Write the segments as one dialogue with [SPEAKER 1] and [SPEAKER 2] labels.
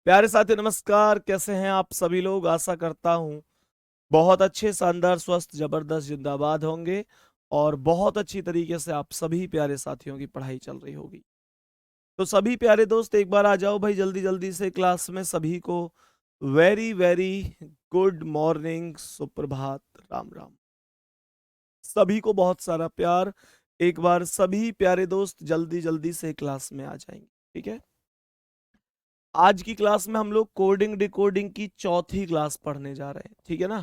[SPEAKER 1] प्यारे साथी नमस्कार। कैसे हैं आप सभी लोग? आशा करता हूं बहुत अच्छे, शानदार, स्वस्थ, जबरदस्त, जिंदाबाद होंगे और बहुत अच्छी तरीके से आप सभी प्यारे साथियों की पढ़ाई चल रही होगी। तो सभी प्यारे दोस्त एक बार आ जाओ भाई, जल्दी जल्दी से क्लास में। सभी को वेरी वेरी गुड मॉर्निंग, सुप्रभात, राम राम। सभी को बहुत सारा प्यार। एक बार सभी प्यारे दोस्त जल्दी जल्दी से क्लास में आ जाएंगे, ठीक है। आज की क्लास में हम लोग कोडिंग डिकोडिंग की चौथी क्लास पढ़ने जा रहे हैं, ठीक है ना।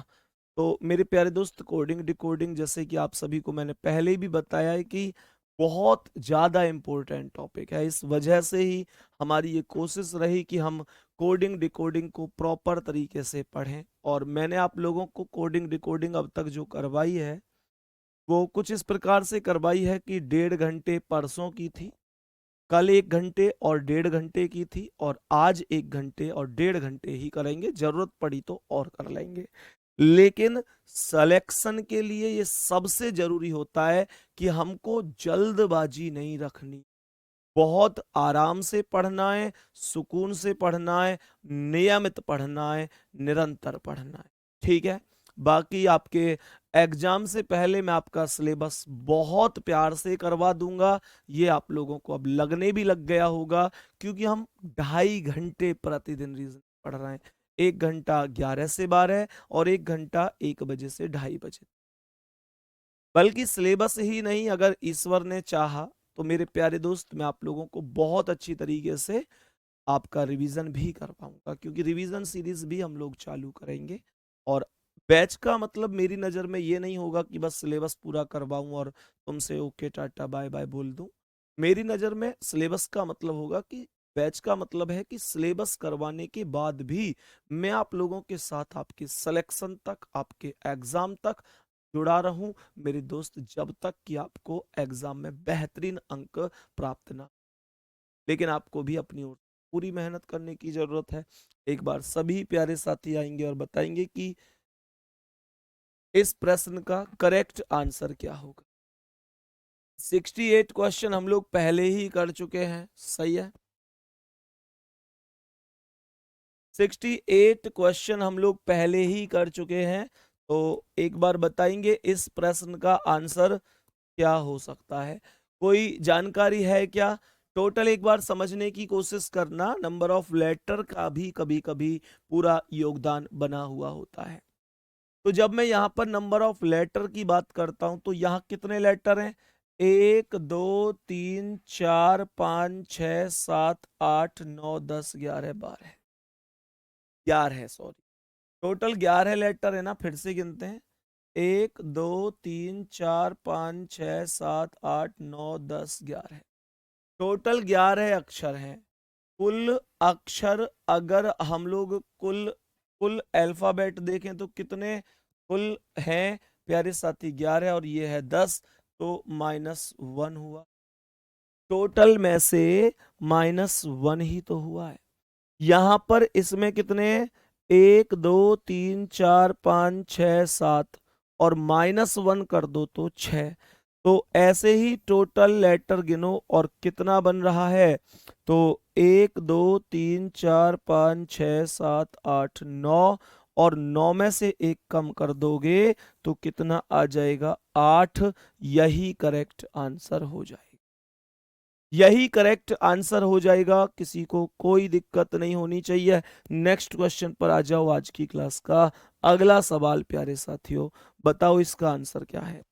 [SPEAKER 1] तो मेरे प्यारे दोस्त, कोडिंग डिकोडिंग जैसे कि आप सभी को मैंने पहले भी बताया है कि बहुत ज़्यादा इम्पोर्टेंट टॉपिक है। इस वजह से ही हमारी ये कोशिश रही कि हम कोडिंग डिकोडिंग को प्रॉपर तरीके से पढ़ें। और मैंने आप लोगों को कोडिंग डिकोडिंग अब तक जो करवाई है वो कुछ इस प्रकार से करवाई है कि 1.5 घंटे परसों की थी, कल 1 घंटे और 1.5 घंटे की थी, और आज 1 घंटे और 1.5 घंटे ही करेंगे। जरूरत पड़ी तो और कर लेंगे, लेकिन सिलेक्शन के लिए ये सबसे जरूरी होता है कि हमको जल्दबाजी नहीं रखनी। बहुत आराम से पढ़ना है, सुकून से पढ़ना है, नियमित पढ़ना है, निरंतर पढ़ना है, ठीक है। बाकी आपके एग्जाम से पहले मैं आपका सिलेबस बहुत प्यार से करवा दूंगा। ये आप लोगों को अब लगने भी लग गया होगा, क्योंकि हम 2.5 घंटे प्रतिदिन रीजनिंग पढ़ रहे हैं। 1 घंटा 11 से 12 और 1 घंटा 1 बजे से 2:30 बजे। बल्कि सिलेबस ही नहीं, अगर ईश्वर ने चाहा तो मेरे प्यारे दोस्त मैं आप लोगों को बहुत अच्छी तरीके से आपका रिवीजन भी कर पाऊंगा, क्योंकि रिवीजन सीरीज भी हम लोग चालू करेंगे। और बैच का मतलब मेरी नज़र में ये नहीं होगा कि बस सिलेबस पूरा करवाऊं और तुमसे ओके टाटा बाय बाय बोल दूं। मेरी नज़र में सिलेबस का मतलब होगा कि बैच का मतलब है कि सिलेबस करवाने के बाद भी मैं आप लोगों के साथ आपके सिलेक्शन तक, आपके एग्जाम तक जुड़ा रहूं मेरे दोस्त, जब तक कि आपको एग्जाम में बेहतरीन अंक प्राप्त ना। लेकिन आपको भी अपनी ओर पूरी मेहनत करने की जरूरत है। एक बार सभी प्यारे साथी आएंगे और बताएंगे कि इस प्रश्न का करेक्ट आंसर क्या होगा। 68 क्वेश्चन हम लोग पहले ही कर चुके हैं, सही है। 68 क्वेश्चन हम लोग पहले ही कर चुके हैं। तो एक बार बताएंगे इस प्रश्न का आंसर क्या हो सकता है। कोई जानकारी है क्या? टोटल एक बार समझने की कोशिश करना, नंबर ऑफ लेटर का भी कभी कभी पूरा योगदान बना हुआ होता है। तो जब मैं यहाँ पर नंबर ऑफ लेटर की बात करता हूं तो यहाँ कितने लेटर हैं? 1 2 3 4 5 6 7 8 9 10 11 12। 11, सॉरी। टोटल 11 लेटर है ना, फिर से गिनते हैं। 1 2 3 4 5 6 7 8 9 10 11। टोटल 11 अक्षर हैं। कुल अक्षर अगर हम लोग कुल कुल अल्फाबेट देखें तो कितने कुल हैं प्यारे साथी? 11 और ये है 10, तो -1 हुआ। टोटल में से -1 ही तो हुआ है। यहां पर इसमें कितने? 1 2 3 4 5 6 7, और -1 कर दो तो 6। तो ऐसे ही टोटल लेटर गिनो और कितना बन रहा है। तो 1 2 3 4 5 6 7 8 9, और 9 में से एक कम कर दोगे तो कितना आ जाएगा? 8। यही करेक्ट आंसर हो जाएगा। यही करेक्ट आंसर हो जाएगा, किसी को कोई दिक्कत नहीं होनी चाहिए। नेक्स्ट क्वेश्चन पर आ जाओ। आज की क्लास का अगला सवाल प्यारे साथियों, बताओ इसका आंसर क्या है।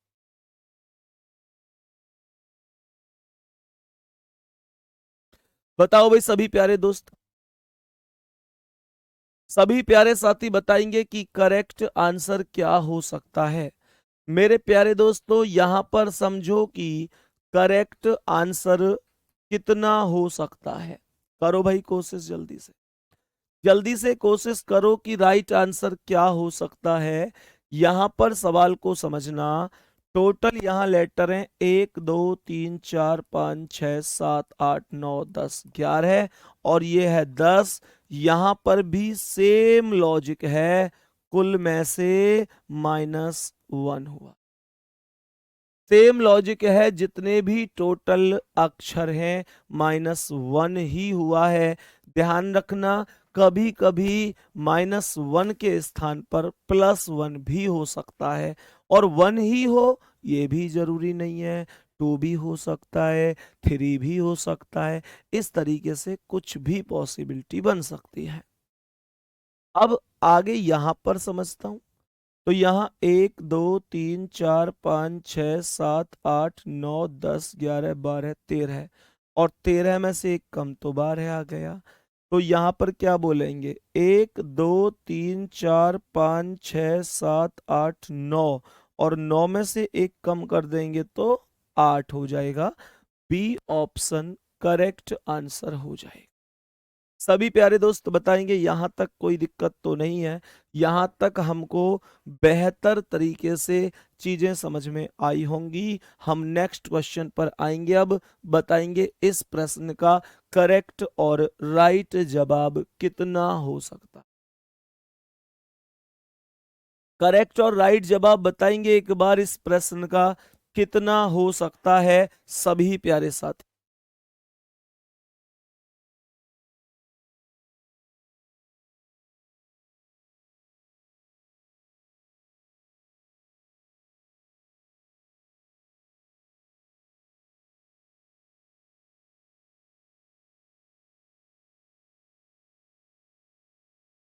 [SPEAKER 1] बताओ भाई सभी प्यारे दोस्त, सभी प्यारे साथी बताएंगे कि करेक्ट आंसर क्या हो सकता है। मेरे प्यारे दोस्तों, यहां पर समझो कि करेक्ट आंसर कितना हो सकता है। करो भाई कोशिश, जल्दी से कोशिश करो कि राइट आंसर क्या हो सकता है। यहां पर सवाल को समझना। टोटल यहां लेटर हैं 1 2 3 4 5 6 7 8 9 10 11, और ये है 10। यहां पर भी सेम लॉजिक है, कुल में से -1 हुआ। सेम लॉजिक है, जितने भी टोटल अक्षर हैं -1 ही हुआ है। ध्यान रखना, कभी कभी -1 के स्थान पर +1 भी हो सकता है, और 1 ही हो ये भी जरूरी नहीं है, 2 भी हो सकता है, 3 भी हो सकता है। इस तरीके से कुछ भी पॉसिबिलिटी बन सकती है। अब आगे यहां पर समझता हूं। तो यहाँ 1 2 3 4 5 6 7 8 9 10 11 12 13, और 13 में से एक कम तो 12 आ गया। तो यहाँ पर क्या बोलेंगे, 1 2 3 4 5 6 7 8 9, और 9 में से एक कम कर देंगे तो 8 हो जाएगा। बी ऑप्शन करेक्ट आंसर हो जाएगा। सभी प्यारे दोस्त बताएंगे यहां तक कोई दिक्कत तो नहीं है, यहां तक हमको बेहतर तरीके से चीजें समझ में आई होंगी। हम नेक्स्ट क्वेश्चन पर आएंगे। अब बताएंगे इस प्रश्न का करेक्ट और राइट जवाब कितना हो सकता है। करेक्ट और राइट जवाब बताएंगे एक बार इस प्रश्न का कितना हो सकता है सभी प्यारे साथी।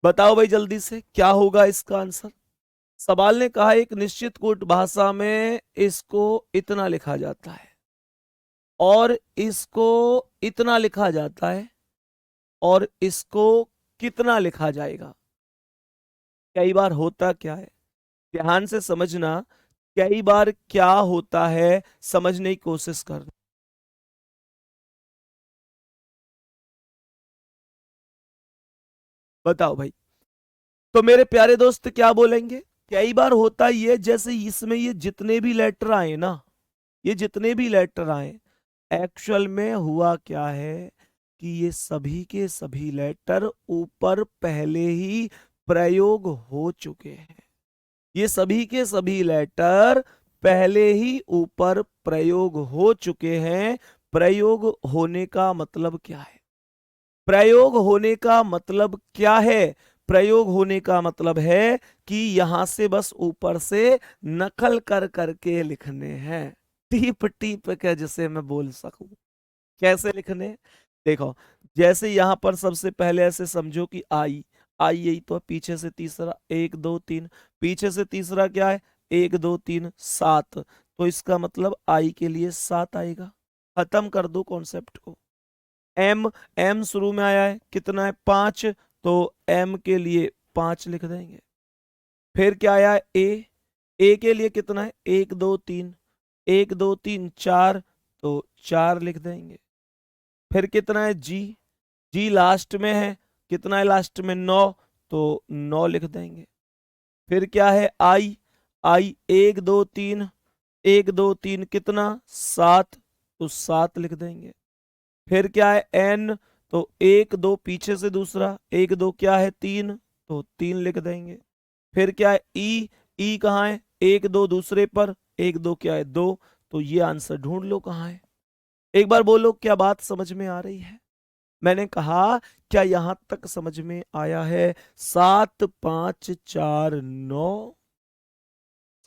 [SPEAKER 1] बताओ भाई जल्दी से क्या होगा इसका आंसर। सवाल ने कहा एक निश्चित कूट भाषा में इसको इतना लिखा जाता है, और इसको इतना लिखा जाता है, और इसको कितना लिखा जाएगा। कई बार होता क्या है, ध्यान से समझना, कई बार क्या होता है समझने की कोशिश करना। बताओ भाई। तो मेरे प्यारे दोस्त क्या बोलेंगे, कई बार होता ये, जैसे इसमें ये जितने भी लेटर आए ना, ये जितने भी लेटर आए, एक्चुअल में हुआ क्या है कि ये सभी के सभी लेटर ऊपर पहले ही प्रयोग हो चुके हैं। ये सभी के सभी लेटर पहले ही ऊपर प्रयोग हो चुके हैं। प्रयोग होने का मतलब क्या है, प्रयोग होने का मतलब क्या है, प्रयोग होने का मतलब है कि यहां से बस ऊपर से नकल कर करके लिखने हैं, टीप टीप के, जिसे मैं बोल सकूं। कैसे लिखने, देखो, जैसे यहां पर सबसे पहले ऐसे समझो कि आई, आई यही तो है, पीछे से तीसरा 1 2 3, पीछे से तीसरा क्या है 1 2 3 7, तो इसका मतलब आई के लिए 7 आएगा। खत्म कर दो कॉन्सेप्ट को। एम, एम शुरू में आया है, कितना है 5, तो एम के लिए 5 लिख देंगे। फिर क्या आया है ए के लिए कितना है 1 2 3, 1 2 3 4, तो 4 लिख देंगे। फिर कितना है जी, जी लास्ट में है, कितना है लास्ट में 9, तो 9 लिख देंगे। फिर क्या है आई, आई 1 2 3, 1 2 3 कितना 7, तो 7 लिख देंगे। फिर क्या है एन, तो 1 2 पीछे से दूसरा 1 2 क्या है 3, तो 3 लिख देंगे। फिर क्या है ई, ई कहाँ है 1 2 दूसरे पर, 1 2 क्या है 2, तो ये आंसर ढूंढ लो कहाँ है। एक बार बोलो क्या बात समझ में आ रही है। मैंने कहा क्या यहां तक समझ में आया है। 7 5 4 9,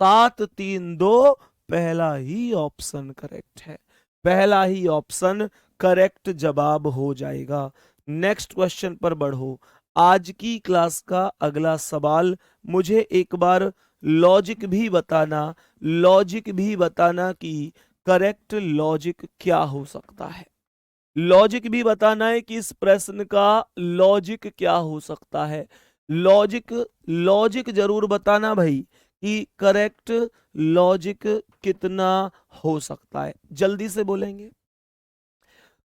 [SPEAKER 1] 7 3 2, पहला ही ऑप्शन करेक्ट है, पहला ही ऑप्शन करेक्ट जवाब हो जाएगा। नेक्स्ट क्वेश्चन पर बढ़ो। आज की क्लास का अगला सवाल, मुझे एक बार लॉजिक भी बताना, लॉजिक भी बताना कि करेक्ट लॉजिक क्या हो सकता है। लॉजिक भी बताना है कि इस प्रश्न का लॉजिक क्या हो सकता है। लॉजिक, लॉजिक जरूर बताना भाई कि करेक्ट लॉजिक कितना हो सकता है। जल्दी से बोलेंगे।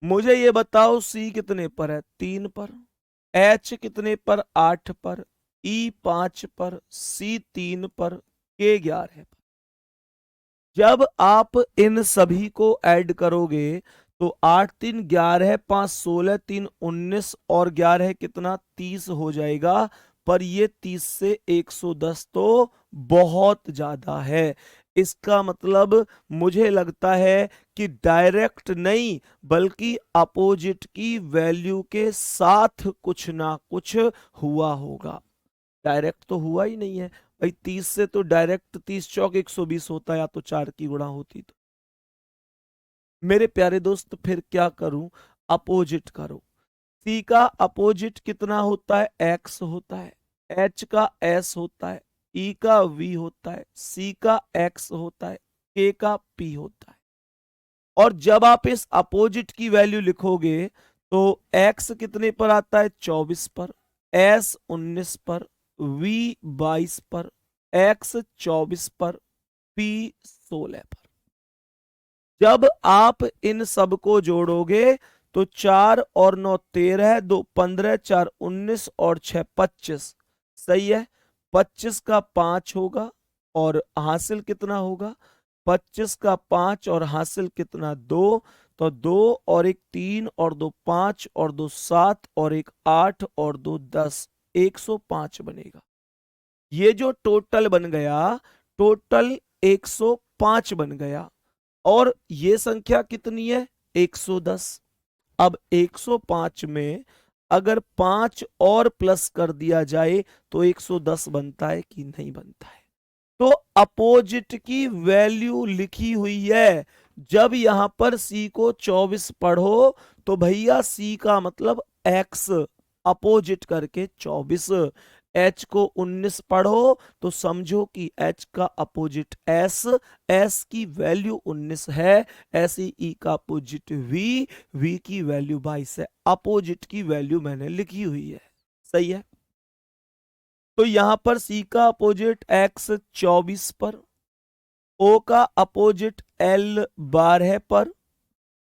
[SPEAKER 1] मुझे ये बताओ सी कितने पर है 3 पर, एच कितने पर 8 पर, ई 5 पर, सी 3 पर, के 11 पर। जब आप इन सभी को ऐड करोगे तो 8 3 11, 5 16, 3 19, और 11 कितना 30 हो जाएगा। पर ये 30 से 110 तो बहुत ज्यादा है। इसका मतलब मुझे लगता है कि डायरेक्ट नहीं बल्कि अपोजिट की वैल्यू के साथ कुछ ना कुछ हुआ होगा। डायरेक्ट तो हुआ ही नहीं है भाई, 30 से तो डायरेक्ट 30 चौक 120 होता, या तो 4 की गुणा होती तो। मेरे प्यारे दोस्त फिर क्या करूं, अपोजिट करो। सी का अपोजिट कितना होता है, एक्स होता है। एच का एस होता है। ई का वी होता है। सी का एक्स होता है। के का पी होता है। और जब आप इस अपोजिट की वैल्यू लिखोगे तो एक्स कितने पर आता है, 24 पर। एस 19 पर। वी 22 पर। एक्स 24 पर। पी 16 पर। जब आप इन सब को जोड़ोगे तो 4 और 9 13, 2 15, 4 19 और 6 25। सही है। 25 का 5 होगा और हासिल कितना होगा, 25 का 5 और हासिल कितना 2। तो 2 और 1 3 और 2 5 और 2 7 और 1 8 और 2 10, 105 बनेगा। ये जो टोटल बन गया, टोटल 105 बन गया। और ये संख्या कितनी है, 110। अब 105 में अगर 5 और प्लस कर दिया जाए तो 110 बनता है कि नहीं बनता है। तो अपोजिट की वैल्यू लिखी हुई है। जब यहां पर सी को 24 पढ़ो तो भैया सी का मतलब एक्स, अपोजिट करके 24। एच को 19 पढ़ो तो समझो कि एच का अपोजिट एस, एस की वैल्यू 19 है। ऐसे ई का अपोजिट वी, वी की वैल्यू 22 है। अपोजिट की वैल्यू मैंने लिखी हुई है। सही है। तो यहां पर सी का अपोजिट एक्स 24 पर, ओ का अपोजिट एल 12 पर,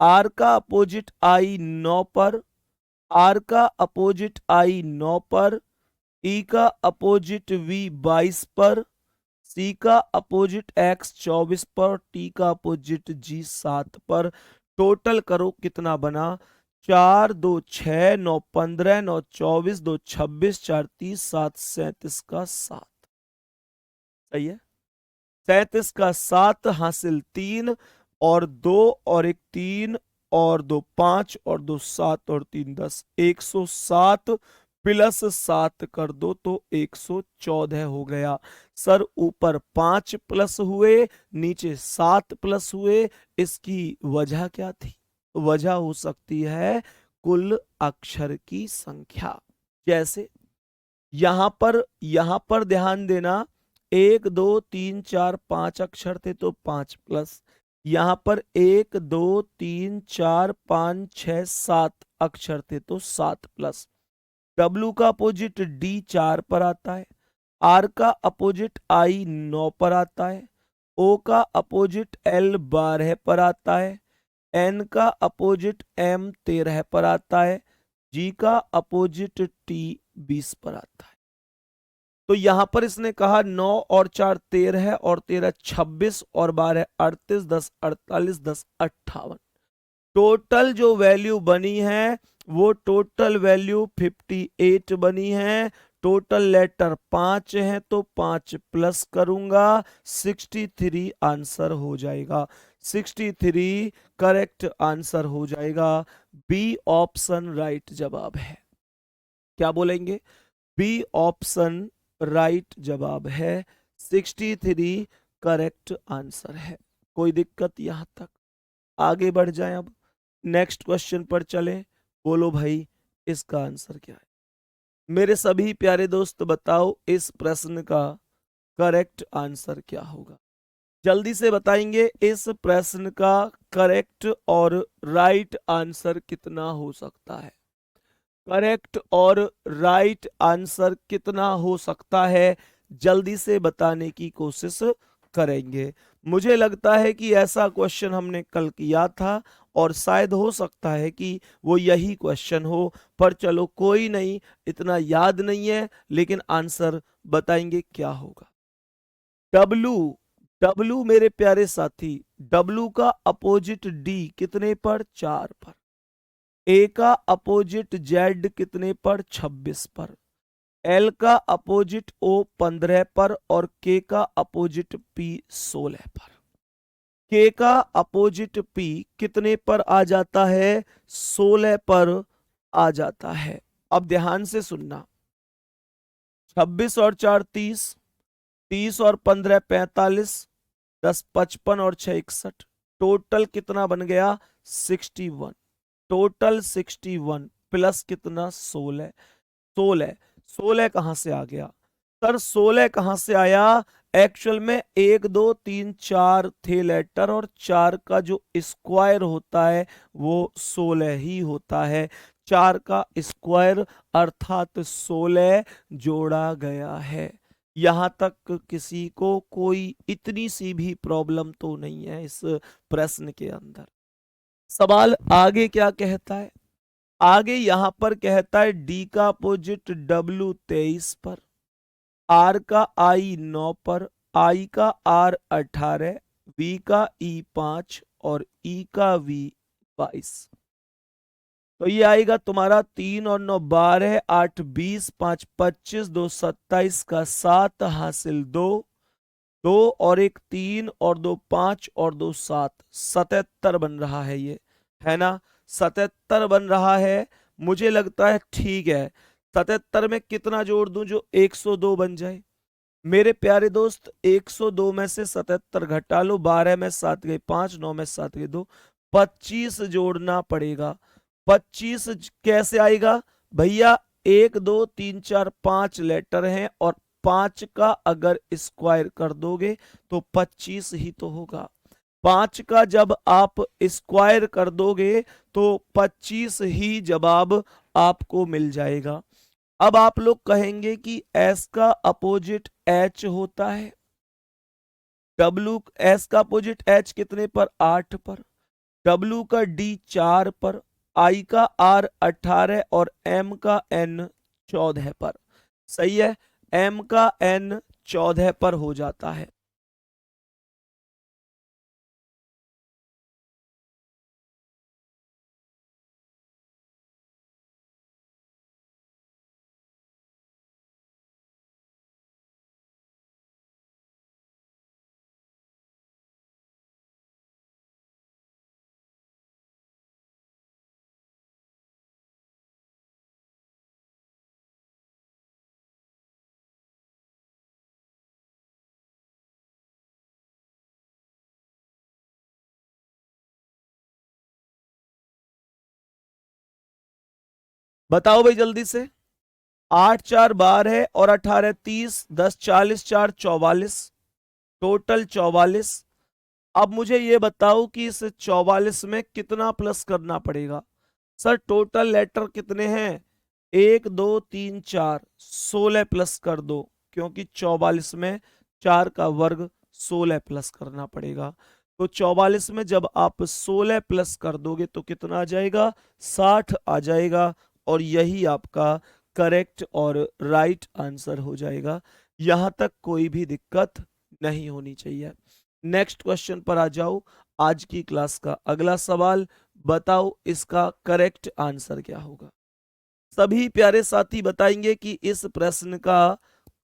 [SPEAKER 1] आर का अपोजिट आई 9 पर, आर का अपोजिट आई 9 पर, ई का अपोजिट वी 22 पर, सी का अपोजिट एक्स 24 पर, टी का अपोजिट जी 7 पर। टोटल करो कितना बना, 4 2 6 9 15 9 24 2 26 4 30 7 37 का 7। सही है। 37 का 7 हासिल 3 और 2 और 1 3 और 2 5 और 2 7 और 3 10, 107 प्लस 7 कर दो तो 114 हो गया। सर ऊपर 5 प्लस हुए, नीचे 7 प्लस हुए, इसकी वजह क्या थी, वजह हो सकती है कुल अक्षर की संख्या। जैसे यहां पर ध्यान देना, 1 2 3 4 5 अक्षर थे तो 5 प्लस। यहां पर 1 2 3 4 5 6 7 अक्षर थे तो 7 प्लस। डब्लू का अपोजिट डी 4 पर आता है। आर का अपोजिट आई 9 पर आता है। ओ का अपोजिट एल 12 पर आता है। एन का अपोजिट एम 13 पर आता है। जी का अपोजिट टी 20 पर आता है। तो यहां पर इसने कहा 9 और 4 13 और 13 26 और 12 38, 10 48, 10 58। टोटल जो वैल्यू बनी है वो टोटल वैल्यू 58 बनी है। टोटल लेटर 5 है तो 5 प्लस करूंगा, 63 आंसर हो जाएगा। 63 करेक्ट आंसर हो जाएगा। बी ऑप्शन राइट जवाब है। क्या बोलेंगे, बी ऑप्शन राइट जवाब है। 63 करेक्ट आंसर है। कोई दिक्कत यहां तक, आगे बढ़ जाएं। अब नेक्स्ट क्वेश्चन पर चले। बोलो भाई इसका आंसर क्या है। मेरे सभी प्यारे दोस्त बताओ इस प्रश्न का करेक्ट आंसर क्या होगा। जल्दी से बताएंगे इस प्रश्न का करेक्ट और राइट आंसर कितना हो सकता है। करेक्ट और राइट आंसर कितना हो सकता है, जल्दी से बताने की कोशिश करेंगे। मुझे लगता है कि ऐसा क्वेश्चन हमने कल किया था और शायद हो सकता है कि वो यही क्वेश्चन हो, पर चलो कोई नहीं, इतना याद नहीं है, लेकिन आंसर बताएंगे क्या होगा। डब्लू, डब्लू मेरे प्यारे साथी, डब्लू का अपोजिट डी कितने पर, 4 पर। ए का अपोजिट जेड कितने पर, 26 पर। L का अपोजिट O 15 पर और K का अपोजिट P 16 पर। K का अपोजिट P कितने पर आ जाता है? 16 पर आ जाता है। अब ध्यान से सुनना, 26 और 4 30, 30 और 15 45, 10 55 और 6 61, टोटल कितना बन गया? 61। टोटल 61 प्लस कितना? 16। 16 16 कहां से आ गया सर? 16 कहां से आया? एक्चुअल में 1 2 3 4 थे लेटर, और 4 का जो स्क्वायर होता है वो 16 ही होता है। 4 का स्क्वायर अर्थात 16 जोड़ा गया है। यहां तक किसी को कोई इतनी सी भी प्रॉब्लम तो नहीं है इस प्रश्न के अंदर। सवाल आगे क्या कहता है? आगे यहां पर कहता है डी का अपोजिट W 23 पर, R का I 9 पर, I का R 18, V का E 5 और E का V 22। तो ये आएगा तुम्हारा 3 और 9 12, 8 20, 5 25, 2 27 का 7 हासिल 2, 2 और 1 3 और 2 5 और 2 7, 77 बन रहा है ये, है ना? 77 बन रहा है। मुझे लगता है ठीक है। 77 में कितना जोड़ दूं जो 102 बन जाए? मेरे प्यारे दोस्त 102 में से 77 घटा लो, 12 में 7 गए 5, 9 में 7 गए 2, 25 जोड़ना पड़ेगा। 25 कैसे आएगा भैया? 1 2 3 4 5 लेटर हैं और 5 का अगर स्क्वायर कर दोगे तो 25 ही तो होगा। 5 का जब आप स्क्वायर कर दोगे तो 25 ही जवाब आपको मिल जाएगा। अब आप लोग कहेंगे कि S का अपोजिट H होता है। S का अपोजिट H कितने पर? 8 पर। W का D 4 पर, I का R 18 और M का N 14 पर। सही है, M का N 14 पर हो जाता है। बताओ भाई जल्दी से। 8 4 12 और 18 30, 10 40 4 44, टोटल 44। अब मुझे ये बताओ कि इस 44 में कितना प्लस करना पड़ेगा? सर टोटल लेटर कितने हैं? 1 2 3 4, 16 प्लस कर दो, क्योंकि 44 में 4 का वर्ग 16 प्लस करना पड़ेगा। तो 44 में जब आप 16 प्लस कर दोगे तो कितना आ जाएगा? 60 आ जाएगा, और यही आपका करेक्ट और राइट आंसर हो जाएगा। यहां तक कोई भी दिक्कत नहीं होनी चाहिए। नेक्स्ट क्वेश्चन पर आ जाओ। आज की क्लास का अगला सवाल, बताओ इसका करेक्ट आंसर क्या होगा? सभी प्यारे साथी बताएंगे कि इस प्रश्न का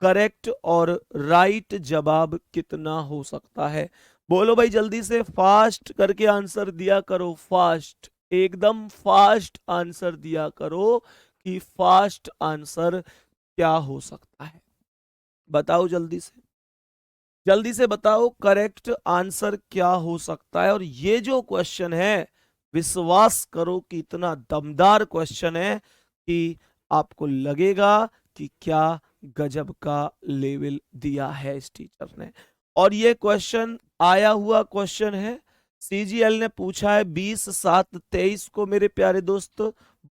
[SPEAKER 1] करेक्ट और राइट जवाब कितना हो सकता है। बोलो भाई जल्दी से, फास्ट करके आंसर दिया करो, फास्ट, एकदम फास्ट आंसर दिया करो कि फास्ट आंसर क्या हो सकता है। बताओ जल्दी से, जल्दी से बताओ करेक्ट आंसर क्या हो सकता है। और ये जो क्वेश्चन है, विश्वास करो कि इतना दमदार क्वेश्चन है कि आपको लगेगा कि क्या गजब का लेवल दिया है इस टीचर ने। और ये क्वेश्चन आया हुआ क्वेश्चन है, सीजीएल ने पूछा है 20/7/23 को। मेरे प्यारे दोस्त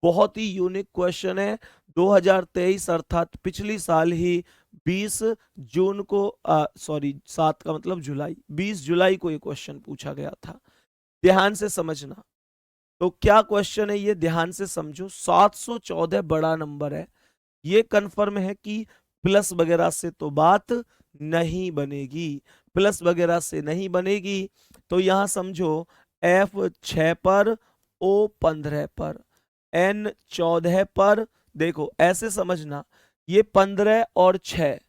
[SPEAKER 1] बहुत ही यूनिक क्वेश्चन है। 2023 अर्थात पिछली साल ही 20 जून को, सॉरी 7 का मतलब जुलाई, 20 जुलाई को ये क्वेश्चन पूछा गया था। ध्यान से समझना। तो क्या क्वेश्चन है ये, ध्यान से समझो। 714 बड़ा नंबर है, ये कंफर्म है कि प्लस वगैरह से तो बात नहीं बनेगी, प्लस वगैरह से नहीं बनेगी। तो यहां समझो F 6 पर, O 15 पर, N 14 पर। देखो ऐसे समझना, ये 15 और 6,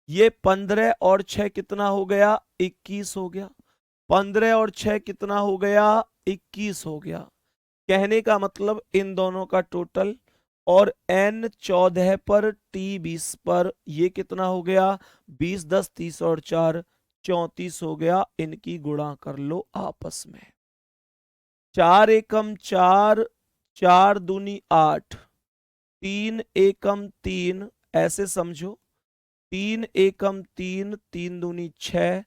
[SPEAKER 1] ये 15 और 6 कितना हो गया? 21 हो गया। 15 और 6 कितना हो गया? 21 हो गया। कहने का मतलब इन दोनों का टोटल, और n 14 पर t 20 पर, ये कितना हो गया? 20 10 30 और 4 34 हो गया। इनकी गुणा कर लो आपस में। 4 एकम 4, 4 दूनी 8, 3 एकम 3, ऐसे समझो। 3 एकम 3, 3 दूनी 6,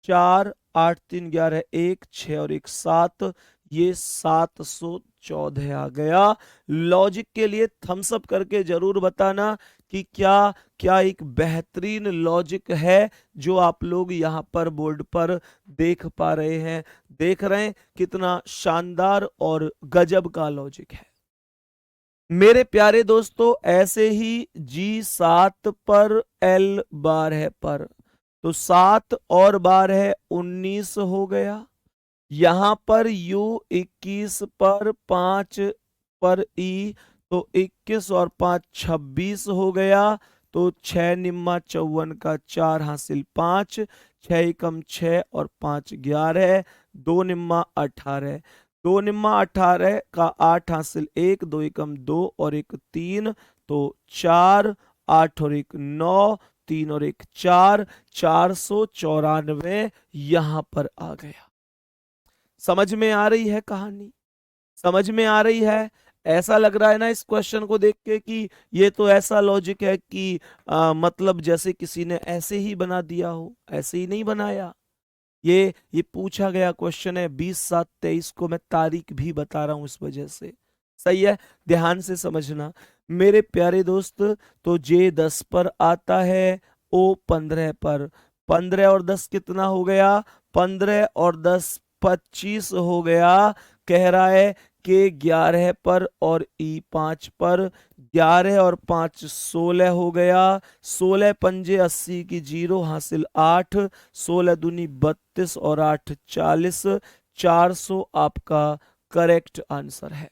[SPEAKER 1] 4 8 3 11 1 6 और 1 7, ये 714 आ गया। लॉजिक के लिए थम्स अप करके जरूर बताना कि क्या क्या एक बेहतरीन लॉजिक है जो आप लोग यहाँ पर बोर्ड पर देख पा रहे हैं। देख रहे हैं कितना शानदार और गजब का लॉजिक है मेरे प्यारे दोस्तों। ऐसे ही G7 पर L 12 पर, तो 7 और 12 19 हो गया। यहां पर U21 पर 5 पर E, तो 21 और 5 26 हो गया। तो 6 निम्मा 54 का 4 हासिल 5, 6 एकम 6 और 5 11, 2 निम्मा 18, 2 निम्मा 18 का 8 हासिल 1, 2 एकम 2 और 1 3, तो 4, 8 और 1 9, 3 और 1 4, 494 यहां पर आ गया। समझ में आ रही है कहानी? समझ में आ रही है? ऐसा लग रहा है ना इस क्वेश्चन को देख के कि ये तो ऐसा लॉजिक है कि मतलब जैसे किसी ने ऐसे ही बना दिया हो। ऐसे ही नहीं बनाया। ये पूछा गया क्वेश्चन है 20/7/23 को, मैं तारीख भी बता रहा हूं इस वजह से। सही है, ध्यान से समझना मेरे प्यारे दोस्त। तो J10 पर आता है, O15 पर। 15 और 10 कितना हो गया? 15 और 10 25 हो गया। कह रहा है कि 11 पर और E5 पर, 11 और 5 16 हो गया। 16 पंजे 80 की 0 हासिल 8, 16 दूनी 32 और 8 40, 400 आपका करेक्ट आंसर है।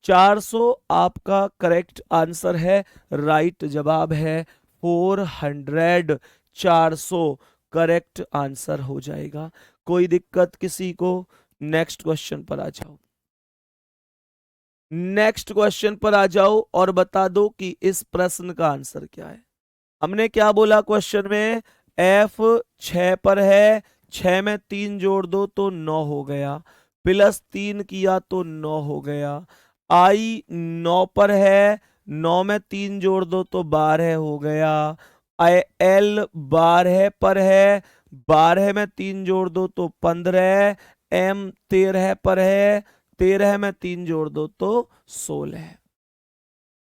[SPEAKER 1] 400 आपका करेक्ट आंसर है। राइट जवाब है 400। 400 करेक्ट आंसर हो जाएगा। कोई दिक्कत किसी को? नेक्स्ट क्वेश्चन पर आ जाओ। नेक्स्ट क्वेश्चन पर आ जाओ और बता दो कि इस प्रश्न का आंसर क्या है। हमने क्या बोला क्वेश्चन में? F 6 पर है, 6 में 3 जोड़ दो तो 9 हो गया, प्लस 3 किया तो 9 हो गया। I 9 पर है, 9 में 3 जोड़ दो तो 12 हो गया। L 12 पर है, 12 में 3 जोड़ दो तो 15। M 13 पर है, 13 में 3 जोड़ दो तो 16।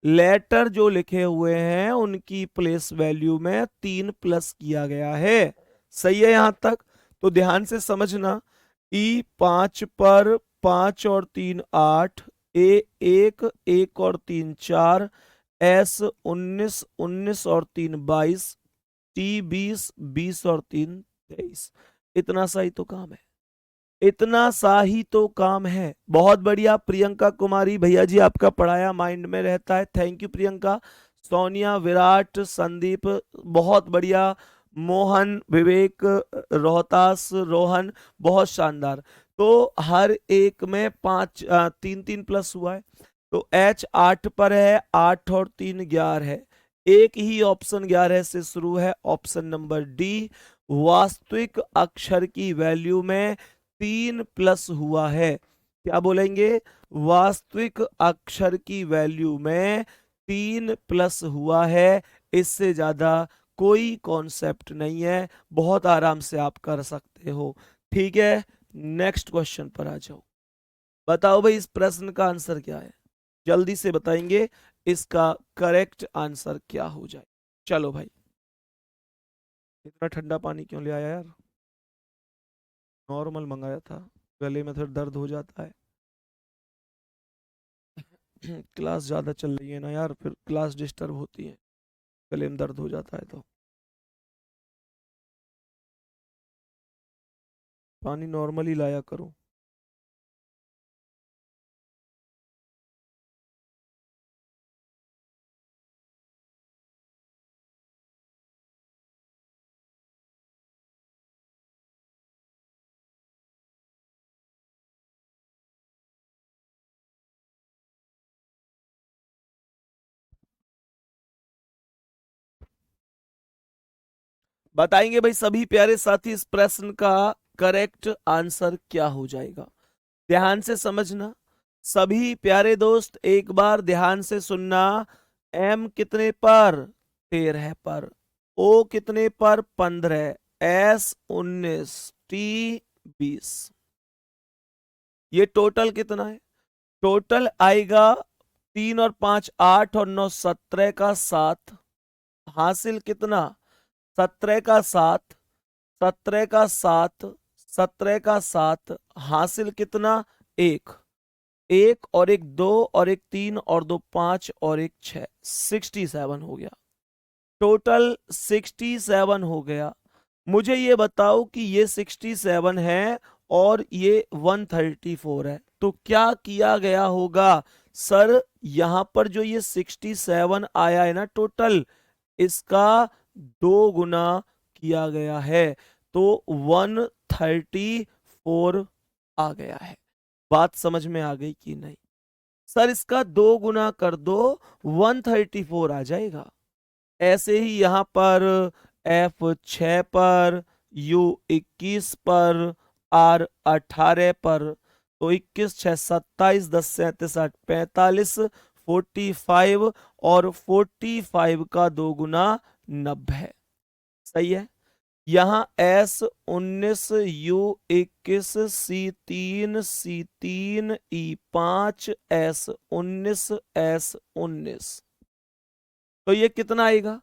[SPEAKER 1] लेटर जो लिखे हुए हैं उनकी प्लेस वैल्यू में 3 प्लस किया गया है। सही है यहां तक? तो ध्यान से समझना। E5 पर 5 और 3 8, A1 1 और 3 4, S 19 19 और 3 22, T 20 20 और 3 23। इतना सा ही तो काम है। इतना सा ही तो काम है। बहुत बढ़िया प्रियंका कुमारी, भैया जी आपका पढ़ाया माइंड में रहता है। Thank you Priyanka. सोनिया, विराट, संदीप, बहुत बढ़िया। मोहन, विवेक, रोहतास, रोहन, बहुत शानदार। तो हर एक में 5 3 3 प्लस हुआ है। तो H 8 पर है, 8 और 3 11 है। एक ही ऑप्शन 11 से शुरू है, ऑप्शन नंबर डी। वास्तविक अक्षर की वैल्यू में 3 प्लस हुआ है। क्या बोलेंगे? वास्तविक अक्षर की वैल्यू में 3 प्लस हुआ है। इससे ज्यादा कोई कॉन्सेप्ट नहीं है। बहुत आराम से आप कर सकते हो। ठीक है, नेक्स्ट क्वेश्चन पर आ जाओ। बताओ भाई इस प्रश्न का आंसर क्या है? जल्दी से बताएंगे इसका करेक्ट आंसर क्या हो जाए। चलो भाई। इतना ठंडा पानी क्यों ले आया यार? नॉर्मल मंगाया था। गले में थोड़ा दर्द हो जाता है। क्लास ज़्यादा चल रही है ना यार, फिर क्लास डिस्टर्ब होती है, गले में दर्द हो जाता है। तो पानी नॉर्मली लाया करो। बताएंगे भाई सभी प्यारे साथी इस प्रश्न का करेक्ट आंसर क्या हो जाएगा। ध्यान से समझना सभी प्यारे दोस्त, एक बार ध्यान से सुनना। एम कितने पर? 13 पर। ओ कितने पर? 15। एस 19। टी 20। ये टोटल कितना है? टोटल आएगा 3 और 5 8 और 9 17 का 7। हासिल कितना? 17 का 7। 17 का 7। 17 का 7 हासिल कितना? 1। 1 और 1 2 और 1 3 और 2 5 और 1 6। 67 हो गया। टोटल 67 हो गया। मुझे ये बताओ कि ये 67 है और ये 134 है, तो क्या किया गया होगा? सर यहां पर जो ये 67 आया है ना टोटल, इसका 2 गुना किया गया है, तो 134 आ गया है। बात समझ में आ गई कि नहीं? सर इसका 2 गुना कर दो, 134 आ जाएगा। ऐसे ही यहां पर एफ 6 पर, यू 21 पर, आर 18 पर, तो 21 6 27 10 37 8 45 45 और 45 का 2 गुना 90। सही है। यहाँ S 19, U 21, C 3 E 5, S 19 S 19, तो ये कितना आएगा?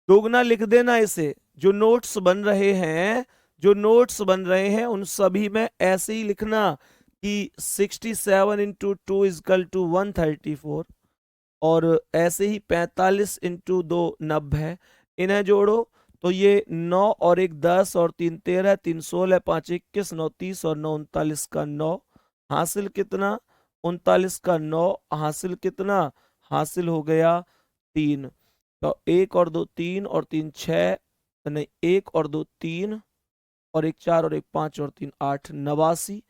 [SPEAKER 1] दोगुना लिख देना इसे। जो नोट्स बन रहे हैं, जो नोट्स बन रहे हैं उन सभी में ऐसे ही लिखना कि 67 इंटू 2 इजकल टू 134, और ऐसे ही 45 इंटू 2 90। इन्हें जोड़ो तो ये 9 और 1 10 और 3 13, 3 16, 5 21, 9 30 और 9 39 का 9। हासिल कितना? 39 का 9 हासिल कितना? हासिल हो गया 3। तो 1 और 2 3 और 3 6, नहीं 1 और 2 3 और 1 4 और 1 5 और 3 8, 89।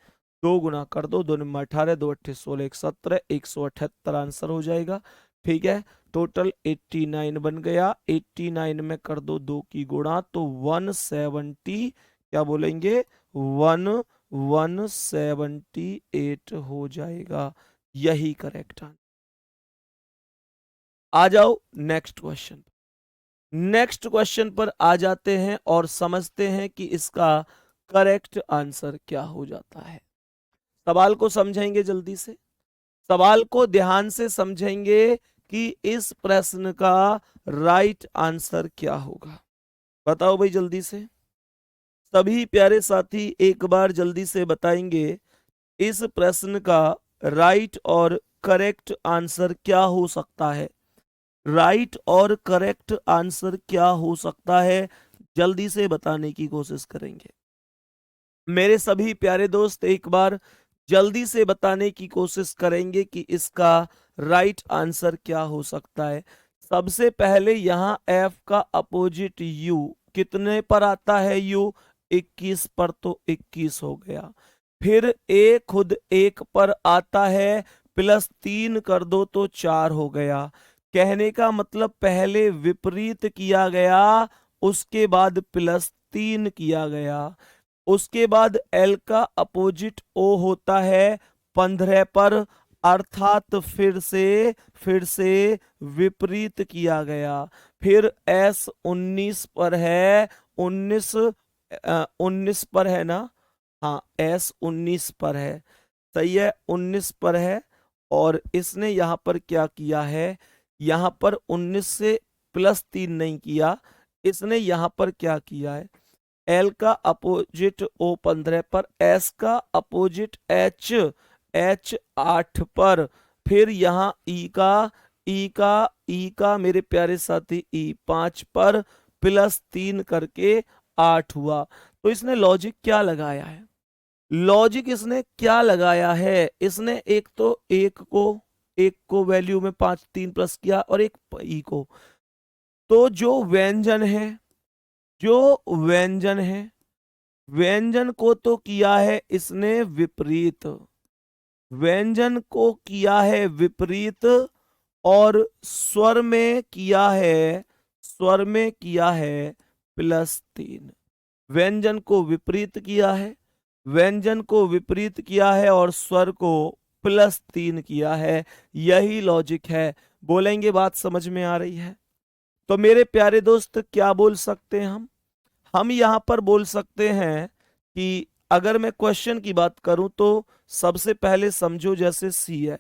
[SPEAKER 1] 2 गुना कर दो, 2 9 18, 2 8 16, 1 17, 178 आंसर हो जाएगा। ठीक है। टोटल 89 बन गया। 89 में कर दो 2 की गुणा, तो 170, क्या बोलेंगे, 178 हो जाएगा। यही करेक्ट आंसर। आ जाओ नेक्स्ट क्वेश्चन। नेक्स्ट क्वेश्चन पर आ जाते हैं और समझते हैं कि इसका करेक्ट आंसर क्या हो जाता है। सवाल को समझेंगे जल्दी से, सवाल को ध्यान से समझेंगे कि इस प्रश्न का राइट आंसर क्या होगा। बताओ भाई जल्दी से, सभी प्यारे साथी एक बार जल्दी से बताएंगे इस प्रश्न का राइट और करेक्ट आंसर क्या हो सकता है। राइट और करेक्ट आंसर क्या हो सकता है, जल्दी से बताने की कोशिश करेंगे। मेरे सभी प्यारे दोस्त एक बार जल्दी से बताने की कोशिश करेंगे कि इसका राइट आंसर क्या हो सकता है। सबसे पहले यहां एफ का अपोजिट यू कितने पर आता है? यू 21 पर, तो 21 हो गया। फिर ए खुद 1 पर आता है, +3 कर दो तो 4 हो गया। कहने का मतलब पहले विपरीत किया गया, उसके बाद +3 किया गया। उसके बाद एल का अपोजिट ओ होता है 15 पर, अर्थात फिर से विपरीत किया गया। फिर एस 19 पर है, 19 पर है ना? हाँ एस 19 पर है। सही है, 19 पर है। और इसने यहां पर क्या किया है? यहां पर 19 से +3 नहीं किया, इसने यहां पर क्या किया है? एल का अपोजिट ओ 15 पर, एस का अपोजिट एच 8 पर, फिर यहां ई का मेरे प्यारे साथी ई 5 पर, +3 करके 8 हुआ। तो इसने लॉजिक क्या लगाया है? लॉजिक इसने क्या लगाया है? इसने एक को वैल्यू में 5 3 प्लस किया और एक ई को। तो जो व्यंजन है, व्यंजन को तो किया है इसने विपरीत, व्यंजन को किया है विपरीत, और स्वर में किया है +3। व्यंजन को विपरीत किया है, व्यंजन को विपरीत किया है और स्वर को +3 किया है। यही लॉजिक है। बोलेंगे बात समझ में आ रही है? तो मेरे प्यारे दोस्त क्या बोल सकते हैं हम यहां पर बोल सकते हैं कि अगर मैं क्वेश्चन की बात करूं तो सबसे पहले समझो जैसे सी है,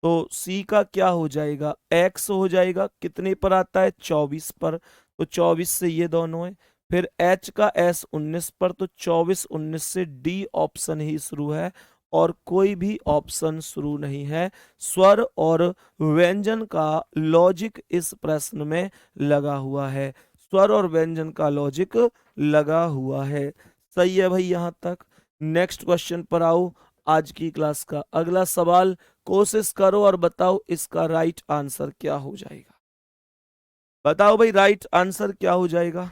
[SPEAKER 1] तो सी का क्या हो जाएगा, एक्स हो जाएगा। कितने पर आता है, 24 पर, तो 24 से ये दोनों है। फिर एच का एस 19 पर, तो 24 19 से डी ऑप्शन ही शुरू है और कोई भी ऑप्शन शुरू नहीं है। स्वर और व्यंजन का लॉजिक इस प्रश्न में लगा हुआ है, स्वर और व्यंजन का लॉजिक लगा हुआ है। सही है भाई यहां तक। नेक्स्ट क्वेश्चन पर आओ। आज की क्लास का अगला सवाल, कोशिश करो और बताओ इसका राइट आंसर क्या हो जाएगा। बताओ भाई राइट आंसर क्या हो जाएगा।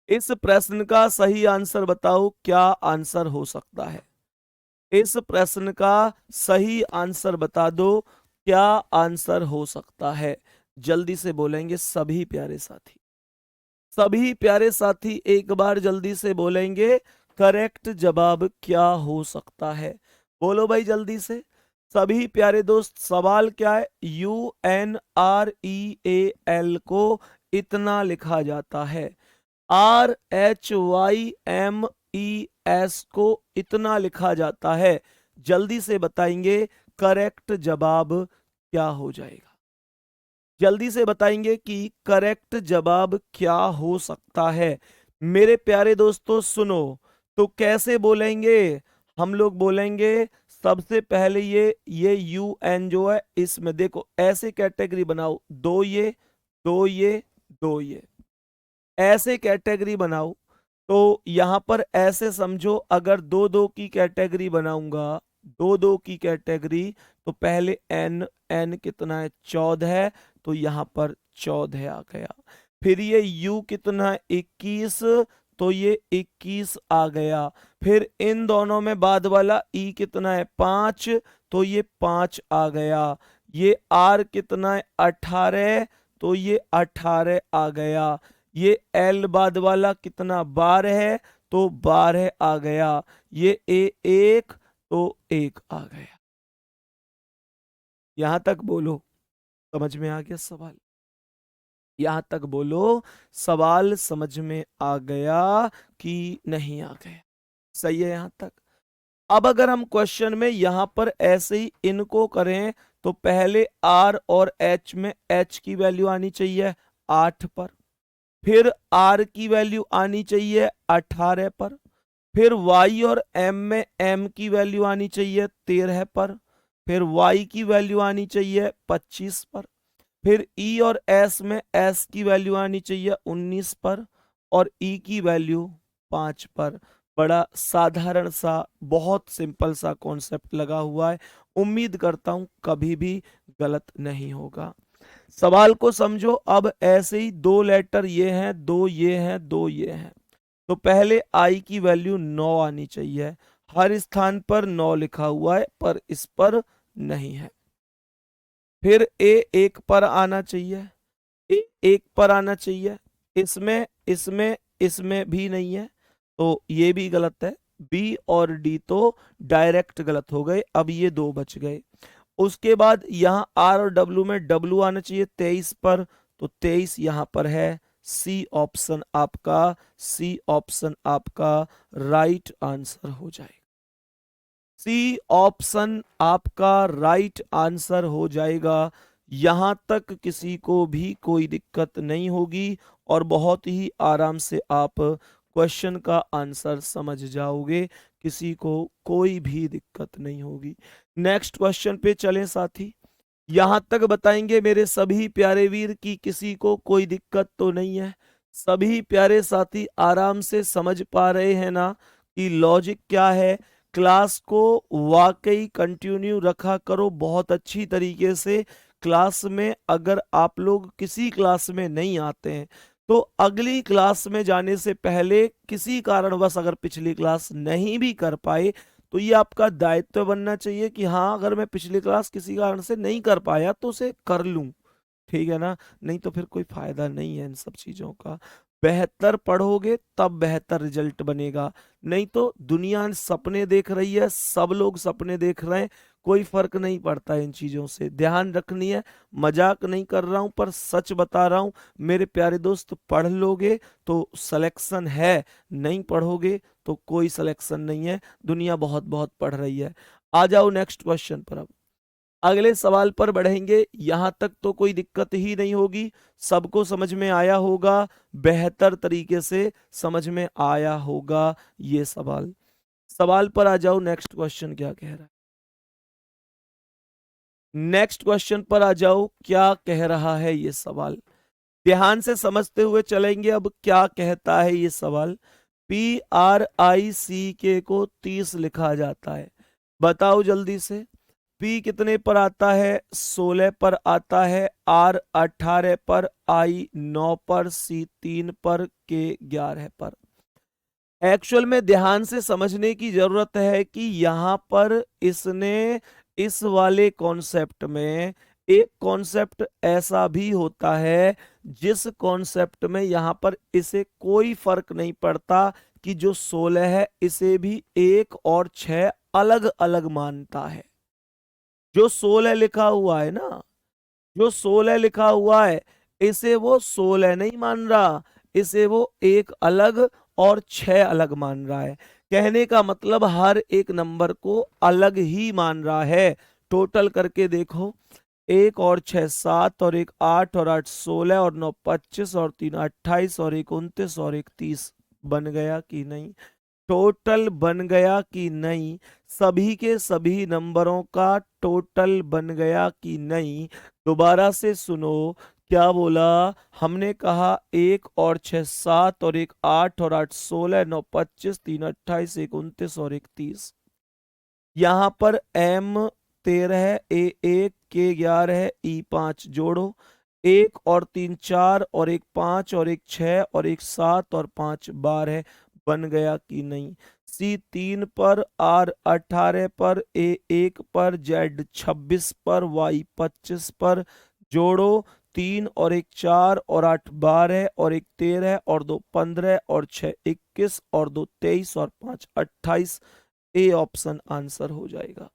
[SPEAKER 1] इस प्रश्न का सही आंसर बताओ, क्या आंसर हो सकता है। इस प्रश्न का सही आंसर बता दो, क्या आंसर हो सकता है। जल्दी से बोलेंगे सभी प्यारे साथी, सभी प्यारे साथी एक बार जल्दी से बोलेंगे करेक्ट जवाब क्या हो सकता है। बोलो भाई जल्दी से सभी प्यारे दोस्त। सवाल क्या है, UNREAL को इतना लिखा जाता है, RHYMES को इतना लिखा जाता है। जल्दी से बताएंगे करेक्ट जवाब क्या हो जाएगा। जल्दी से बताएंगे कि करेक्ट जवाब क्या हो सकता है। मेरे प्यारे दोस्तों सुनो, तो कैसे बोलेंगे हम लोग, बोलेंगे सबसे पहले ये UN जो है इसमें देखो ऐसे कैटेगरी बनाओ, दो ये दो ये दो ये, ऐसे कैटेगरी बनाओ। तो यहां पर ऐसे समझो, अगर दो दो की कैटेगरी बनाऊंगा, दो दो की कैटेगरी, तो पहले n, n कितना है 14 है, तो यहां पर 14 आ गया। फिर ये u कितना है 21, तो ये 21 आ गया। फिर इन दोनों में बाद वाला e कितना है 5, तो ये 5 आ गया। ये r कितना है 18, तो ये 18 आ गया। ये L बाद वाला कितना 12 है, तो 12 आ गया। ये A1, तो 1 आ गया। यहां तक बोलो समझ में आ गया सवाल। यहां तक बोलो सवाल समझ में आ गया कि नहीं आ गया। सही है यहां तक। अब अगर हम क्वेश्चन में यहां पर ऐसे ही इनको करें, तो पहले R और H में H की वैल्यू आनी चाहिए 8 पर, फिर R की वैल्यू आनी चाहिए 18 पर, फिर Y और M में M की वैल्यू आनी चाहिए 13 पर, फिर Y की वैल्यू आनी चाहिए 25 पर, फिर E और S में S की वैल्यू आनी चाहिए 19 पर, और E की वैल्यू 5 पर। बड़ा साधारण सा, बहुत सिंपल सा कॉन्सेप्ट लगा हुआ है। उम्मीद करता हूं कभी भी गलत नहीं होगा। सवाल को समझो। अब ऐसे ही दो लेटर ये हैं, दो ये हैं, दो ये हैं, तो पहले I की वैल्यू 9 आनी चाहिए। हर स्थान पर 9 लिखा हुआ है पर इस पर नहीं है। फिर A 1 पर आना चाहिए, A 1 पर आना चाहिए। इसमें इसमें इसमें भी नहीं है, तो ये भी गलत है। B और D तो डायरेक्ट गलत हो गए। अब ये दो बच गए। उसके बाद यहाँ R और W में W आना चाहिए 23 पर, तो 23 यहाँ पर है। सी ऑप्शन आपका, सी ऑप्शन आपका राइट आंसर हो जाएगा। सी ऑप्शन आपका राइट आंसर हो जाएगा। यहां तक किसी को भी कोई दिक्कत नहीं होगी और बहुत ही आराम से आप क्वेश्चन का आंसर समझ जाओगे, किसी को कोई भी दिक्कत नहीं होगी। नेक्स्ट क्वेश्चन पे चलें साथी। यहां तक बताएंगे मेरे सभी प्यारे वीर की किसी को कोई दिक्कत तो नहीं है। सभी प्यारे साथी आराम से समझ पा रहे हैं ना कि लॉजिक क्या है। क्लास को वाकई कंटिन्यू रखा करो बहुत अच्छी तरीके से। क्लास में अगर आप लोग किसी क्लास में नहीं आते हैं, तो अगली क्लास में जाने से पहले किसी कारणवश अगर पिछली क्लास नहीं भी कर पाए, तो ये आपका दायित्व बनना चाहिए कि हाँ अगर मैं पिछली क्लास किसी कारण से नहीं कर पाया तो उसे कर लूं। ठीक है ना, नहीं तो फिर कोई फायदा नहीं है इन सब चीजों का। बेहतर पढ़ोगे तब बेहतर रिजल्ट बनेगा, नहीं तो दुनिया सपने देख रही है, सब लोग सपने देख रहे हैं, कोई फर्क नहीं पड़ता इन चीजों से, ध्यान रखनी है। मजाक नहीं कर रहा हूं पर सच बता रहा हूं मेरे प्यारे दोस्त, पढ़ लोगे तो सिलेक्शन है, नहीं पढ़ोगे तो कोई सिलेक्शन नहीं है। दुनिया बहुत बहुत पढ़ रही है। आ जाओ नेक्स्ट क्वेश्चन पर। अब अगले सवाल पर बढ़ेंगे, यहां तक तो कोई दिक्कत ही नहीं होगी, सबको समझ में आया होगा, बेहतर तरीके से समझ में आया होगा ये सवाल। सवाल पर आ जाओ, नेक्स्ट क्वेश्चन क्या कह रहा है। नेक्स्ट क्वेश्चन पर आ जाओ, क्या कह रहा है ये सवाल, ध्यान से समझते हुए चलेंगे। अब क्या कहता है ये सवाल, PRICK को 30 लिखा जाता है, बताओ जल्दी से। P कितने पर आता है, 16 पर आता है, R 18 पर, I 9 पर, C 3 पर, K 11 पर। एक्चुअल में ध्यान से समझने की जरूरत है कि यहां पर इसने इस वाले कॉन्सेप्ट में एक कॉन्सेप्ट ऐसा भी होता है जिस कॉन्सेप्ट में यहां पर इसे कोई फर्क नहीं पड़ता कि जो 16 है इसे भी 1 और 6 अलग अलग मानता है। जो 16 लिखा हुआ है ना, जो 16 लिखा हुआ है इसे वो 16 नहीं मान रहा, इसे वो एक अलग और 6 अलग मान रहा है। कहने का मतलब हर एक नंबर को अलग ही मान रहा है। टोटल करके देखो, 1 और 6 7 और 1 8 और 8 16 और 9 25 और 3 28 और 1 29 और 1 30, बन गया कि नहीं, टोटल बन गया कि नहीं, सभी के सभी नंबरों का टोटल बन गया कि नहीं। दोबारा से सुनो, क्या बोला हमने, कहा 1 और 6 7 और 1 8 और 8 16 9 25 3 28 1 29 और 1 30। यहां पर M 13 है, A 1 K 11 है, E 5 जोड़ो, 1 और 3 4 और 1 5 और 1 6 और 1 7 और 5 12 है, बन गया कि नहीं। C 3 पर, R 18 पर, A 1 पर, Z 26 पर, Y 25 पर, जोड़ो, 3 और 1 4 और 8 12 और 1 13 और 2 15 और 6 21 और 2 23 और 5 28। ए ऑप्शन आंसर हो जाएगा,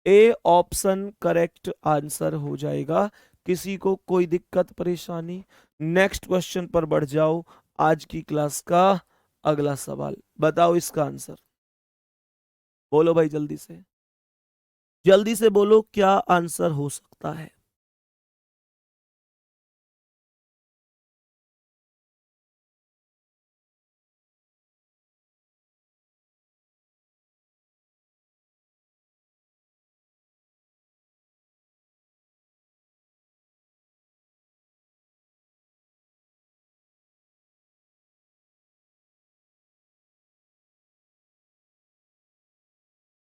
[SPEAKER 1] ए ऑप्शन करेक्ट आंसर हो जाएगा। किसी को कोई दिक्कत परेशानी। नेक्स्ट क्वेश्चन पर बढ़ जाओ, आज की क्लास का अगला सवाल, बताओ इसका आंसर, बोलो भाई जल्दी से, जल्दी से बोलो क्या आंसर हो सकता है।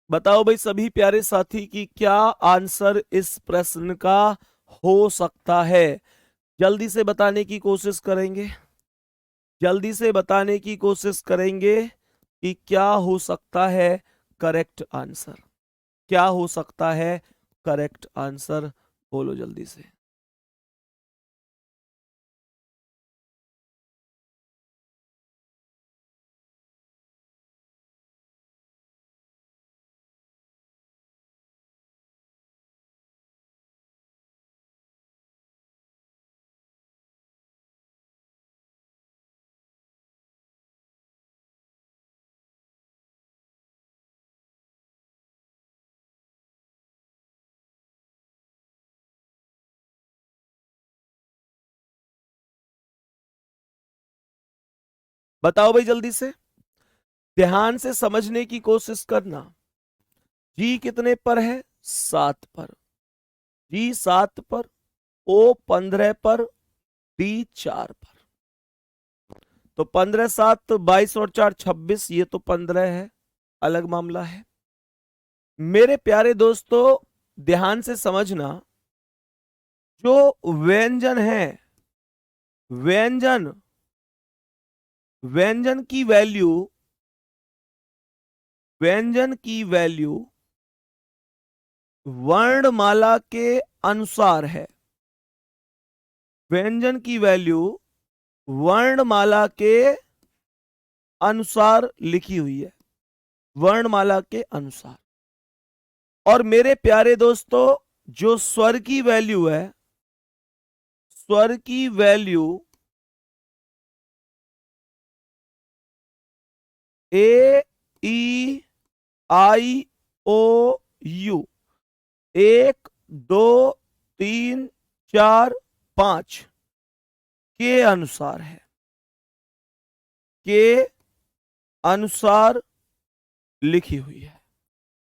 [SPEAKER 1] बताओ भाई सभी प्यारे साथी की क्या आंसर इस प्रश्न का हो सकता है, जल्दी से बताने की कोशिश करेंगे, जल्दी से बताने की कोशिश करेंगे कि क्या हो सकता है करेक्ट आंसर, क्या हो सकता है करेक्ट आंसर, बोलो जल्दी से। बताओ भाई जल्दी से, ध्यान से समझने की कोशिश करना। जी कितने पर है, 7 पर, जी 7 पर, ओ 15 पर, डी 4 पर। तो 15 7 22 और 4 26, ये तो 15 है, अलग मामला है। मेरे प्यारे दोस्तों ध्यान से समझना, जो व्यंजन है, व्यंजन, व्यंजन की वैल्यू, व्यंजन की वैल्यू वर्णमाला के अनुसार है। व्यंजन की वैल्यू वर्णमाला के अनुसार लिखी हुई है, वर्णमाला के अनुसार। और मेरे प्यारे दोस्तों, जो स्वर की वैल्यू है, स्वर की value A E I O you 1 2 3 4 5 के अनुसार है, के अनुसार लिखी हुई है।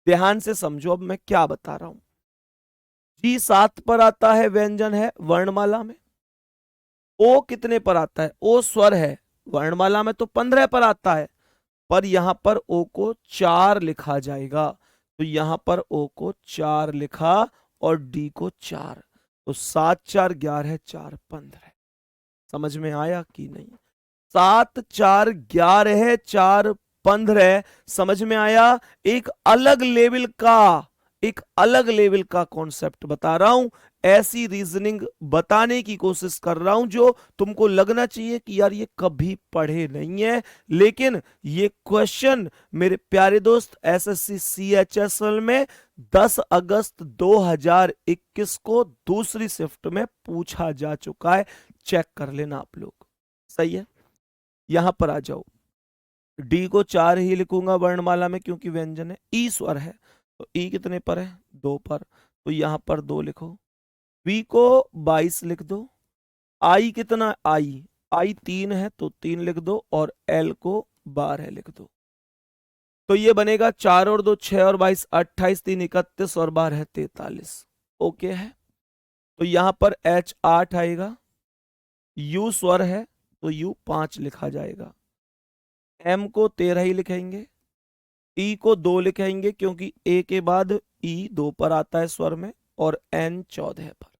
[SPEAKER 1] ध्यान से समझो अब मैं क्या बता रहा हूं। जी 7 पर आता है, व्यंजन है वर्णमाला में। ओ कितने पर आता है? ओ स्वर है, वर्णमाला में तो 15 पर आता है, पर यहां पर ओ को 4 लिखा जाएगा। तो यहां पर ओ को 4 लिखा और डी को 4, तो 7 4 11 है, 4 15। समझ में आया कि नहीं? 7 4 11 है, 4 15। समझ में आया? एक अलग लेवल का, एक अलग लेवल का कॉन्सेप्ट बता रहा हूं, ऐसी रीजनिंग बताने की कोशिश कर रहा हूं जो तुमको लगना चाहिए कि यार ये कभी पढ़े नहीं है। लेकिन ये क्वेश्चन मेरे प्यारे दोस्त एसएससी सीएचएसएल में 10 अगस्त 2021 को दूसरी शिफ्ट में पूछा जा चुका है। चेक कर लेना आप लोग। सही है, यहां पर आ जाओ। डी को 4 ही लिखूंगा वर्णमाला में क्योंकि व्यंजन है। ई स्वर है, तो ई कितने पर है? 2 पर, तो यहां पर 2 लिखो। वी को 22 लिख दो। आई कितना? आई आई 3 है, तो 3 लिख दो, और एल को 12 लिख दो। तो ये बनेगा 4 और 2 6 और 22 28 3 31 और 12 43। ओके है। तो यहां पर एच 8 आएगा। यू स्वर है, तो यू 5 लिखा जाएगा। एम को 13 ही लिखेंगे। ई को 2 लिखेंगे क्योंकि ए के बाद ई 2 पर आता है स्वर में, और एन 14 पर।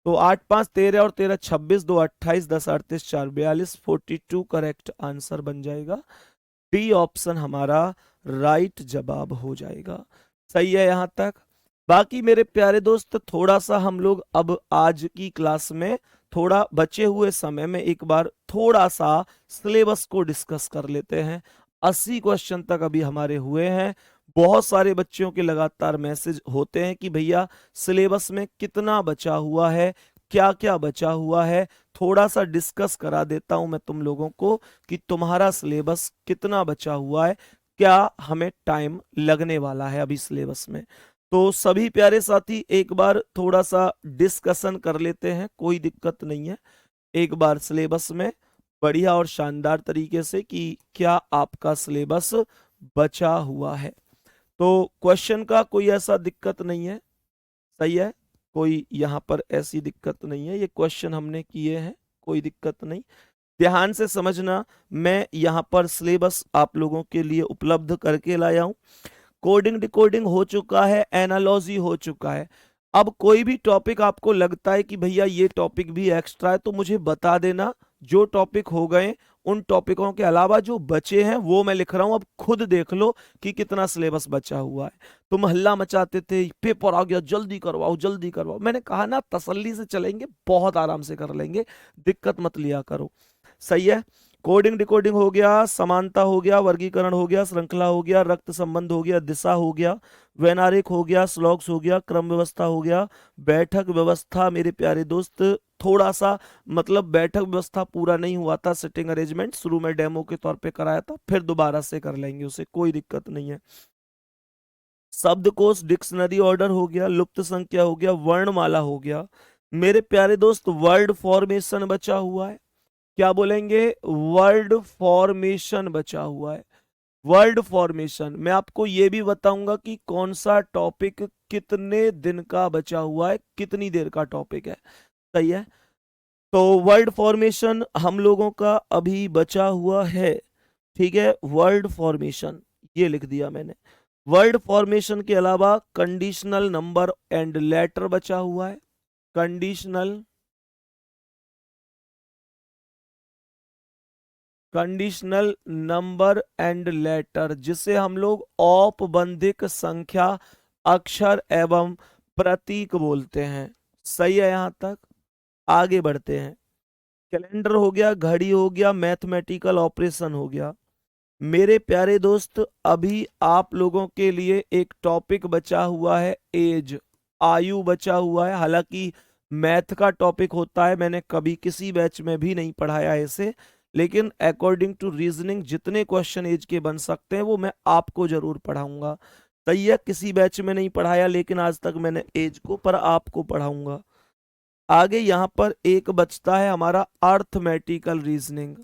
[SPEAKER 1] तो 8 5 13 और 13 26, 2 28, 10 38, 4 42, 42 करेक्ट आंसर बन जाएगा। डी ऑप्शन हमारा राइट जवाब हो जाएगा। सही है यहां तक? बाकी मेरे प्यारे दोस्त, थोड़ा सा हम लोग अब आज की क्लास में थोड़ा बचे हुए समय में एक बार थोड़ा सा सिलेबस को डिस्कस कर लेते हैं। 80 क्वेश्चन तक अभी हमारे हुए हैं। बहुत सारे बच्चों के लगातार मैसेज होते हैं कि भैया सिलेबस में कितना बचा हुआ है, क्या क्या बचा हुआ है। थोड़ा सा डिस्कस करा देता हूं मैं तुम लोगों को कि तुम्हारा सिलेबस कितना बचा हुआ है, क्या हमें टाइम लगने वाला है अभी सिलेबस में। तो सभी प्यारे साथी एक बार थोड़ा सा डिस्कशन कर लेते हैं, कोई दिक्कत नहीं है। एक बार सिलेबस में बढ़िया और शानदार तरीके से कि क्या आपका सिलेबस बचा हुआ है। तो क्वेश्चन का कोई ऐसा दिक्कत नहीं है। सही है, कोई यहां पर ऐसी दिक्कत नहीं है। ये क्वेश्चन हमने किए हैं, कोई दिक्कत नहीं। ध्यान से समझना, मैं यहां पर सिलेबस आप लोगों के लिए उपलब्ध करके लाया हूं। कोडिंग डिकोडिंग हो चुका है, एनालॉजी हो चुका है। अब कोई भी टॉपिक आपको लगता है कि भैया ये टॉपिक भी एक्स्ट्रा है, तो मुझे बता देना। जो टॉपिक हो गए, उन टॉपिकों के अलावा जो बचे हैं वो मैं लिख रहा हूं। अब खुद देख लो कि कितना सिलेबस बचा हुआ है। तुम हल्ला मचाते थे पेपर आ गया, जल्दी करवाओ जल्दी करवाओ। मैंने कहा ना, तसल्ली से चलेंगे, बहुत आराम से कर लेंगे, दिक्कत मत लिया करो। सही है। कोडिंग डिकोडिंग हो गया, समानता हो गया, वर्गीकरण हो गया, श्रृंखला हो गया, रक्त संबंध हो गया, दिशा हो गया, वैनारिक हो गया, श्लोक्स हो गया, क्रम व्यवस्था हो गया, बैठक व्यवस्था। मेरे प्यारे दोस्त थोड़ा सा मतलब बैठक व्यवस्था पूरा नहीं हुआ था, सिटिंग अरेंजमेंट शुरू में डेमो के तौर पे कराया था, फिर दोबारा से कर लेंगे उसे, कोई दिक्कत नहीं है। शब्दकोश डिक्शनरी ऑर्डर हो गया, लुप्त संख्या हो गया, वर्णमाला हो गया। मेरे प्यारे दोस्त वर्ड फॉर्मेशन बचा हुआ है। क्या बोलेंगे? वर्ड फॉर्मेशन बचा हुआ है। वर्ड फॉर्मेशन मैं आपको यह भी बताऊंगा कि कौन सा टॉपिक कितने दिन का बचा हुआ है, कितनी देर का टॉपिक है। सही है। तो वर्ड फॉर्मेशन हम लोगों का अभी बचा हुआ है। ठीक है, वर्ड फॉर्मेशन ये लिख दिया मैंने। वर्ड फॉर्मेशन के अलावा कंडीशनल नंबर एंड लेटर बचा हुआ है। कंडीशनल नंबर एंड लेटर, जिसे हम लोग औपबंधिक संख्या, अक्षर एवं प्रतीक बोलते हैं। सही है यहां तक? आगे बढ़ते हैं। कैलेंडर हो गया, घड़ी हो गया, मैथमेटिकल ऑपरेशन हो गया। मेरे प्यारे दोस्त, अभी आप लोगों के लिए एक टॉपिक बचा हुआ है, एज, आयु बचा हुआ है। हालांकि मैथ का टॉपिक होता है, मैंने कभी किसी बैच में भी नहीं पढ़ाया इसे, लेकिन अकॉर्डिंग टू रीजनिंग जितने क्वेश्चन एज के बन सकते हैं वो मैं आपको जरूर पढ़ाऊंगा। तैयब किसी बैच में नहीं पढ़ाया, लेकिन आज तक मैंने एज को पर आपको पढ़ाऊंगा। आगे यहाँ पर एक बचता है हमारा अर्थमेटिकल रीजनिंग।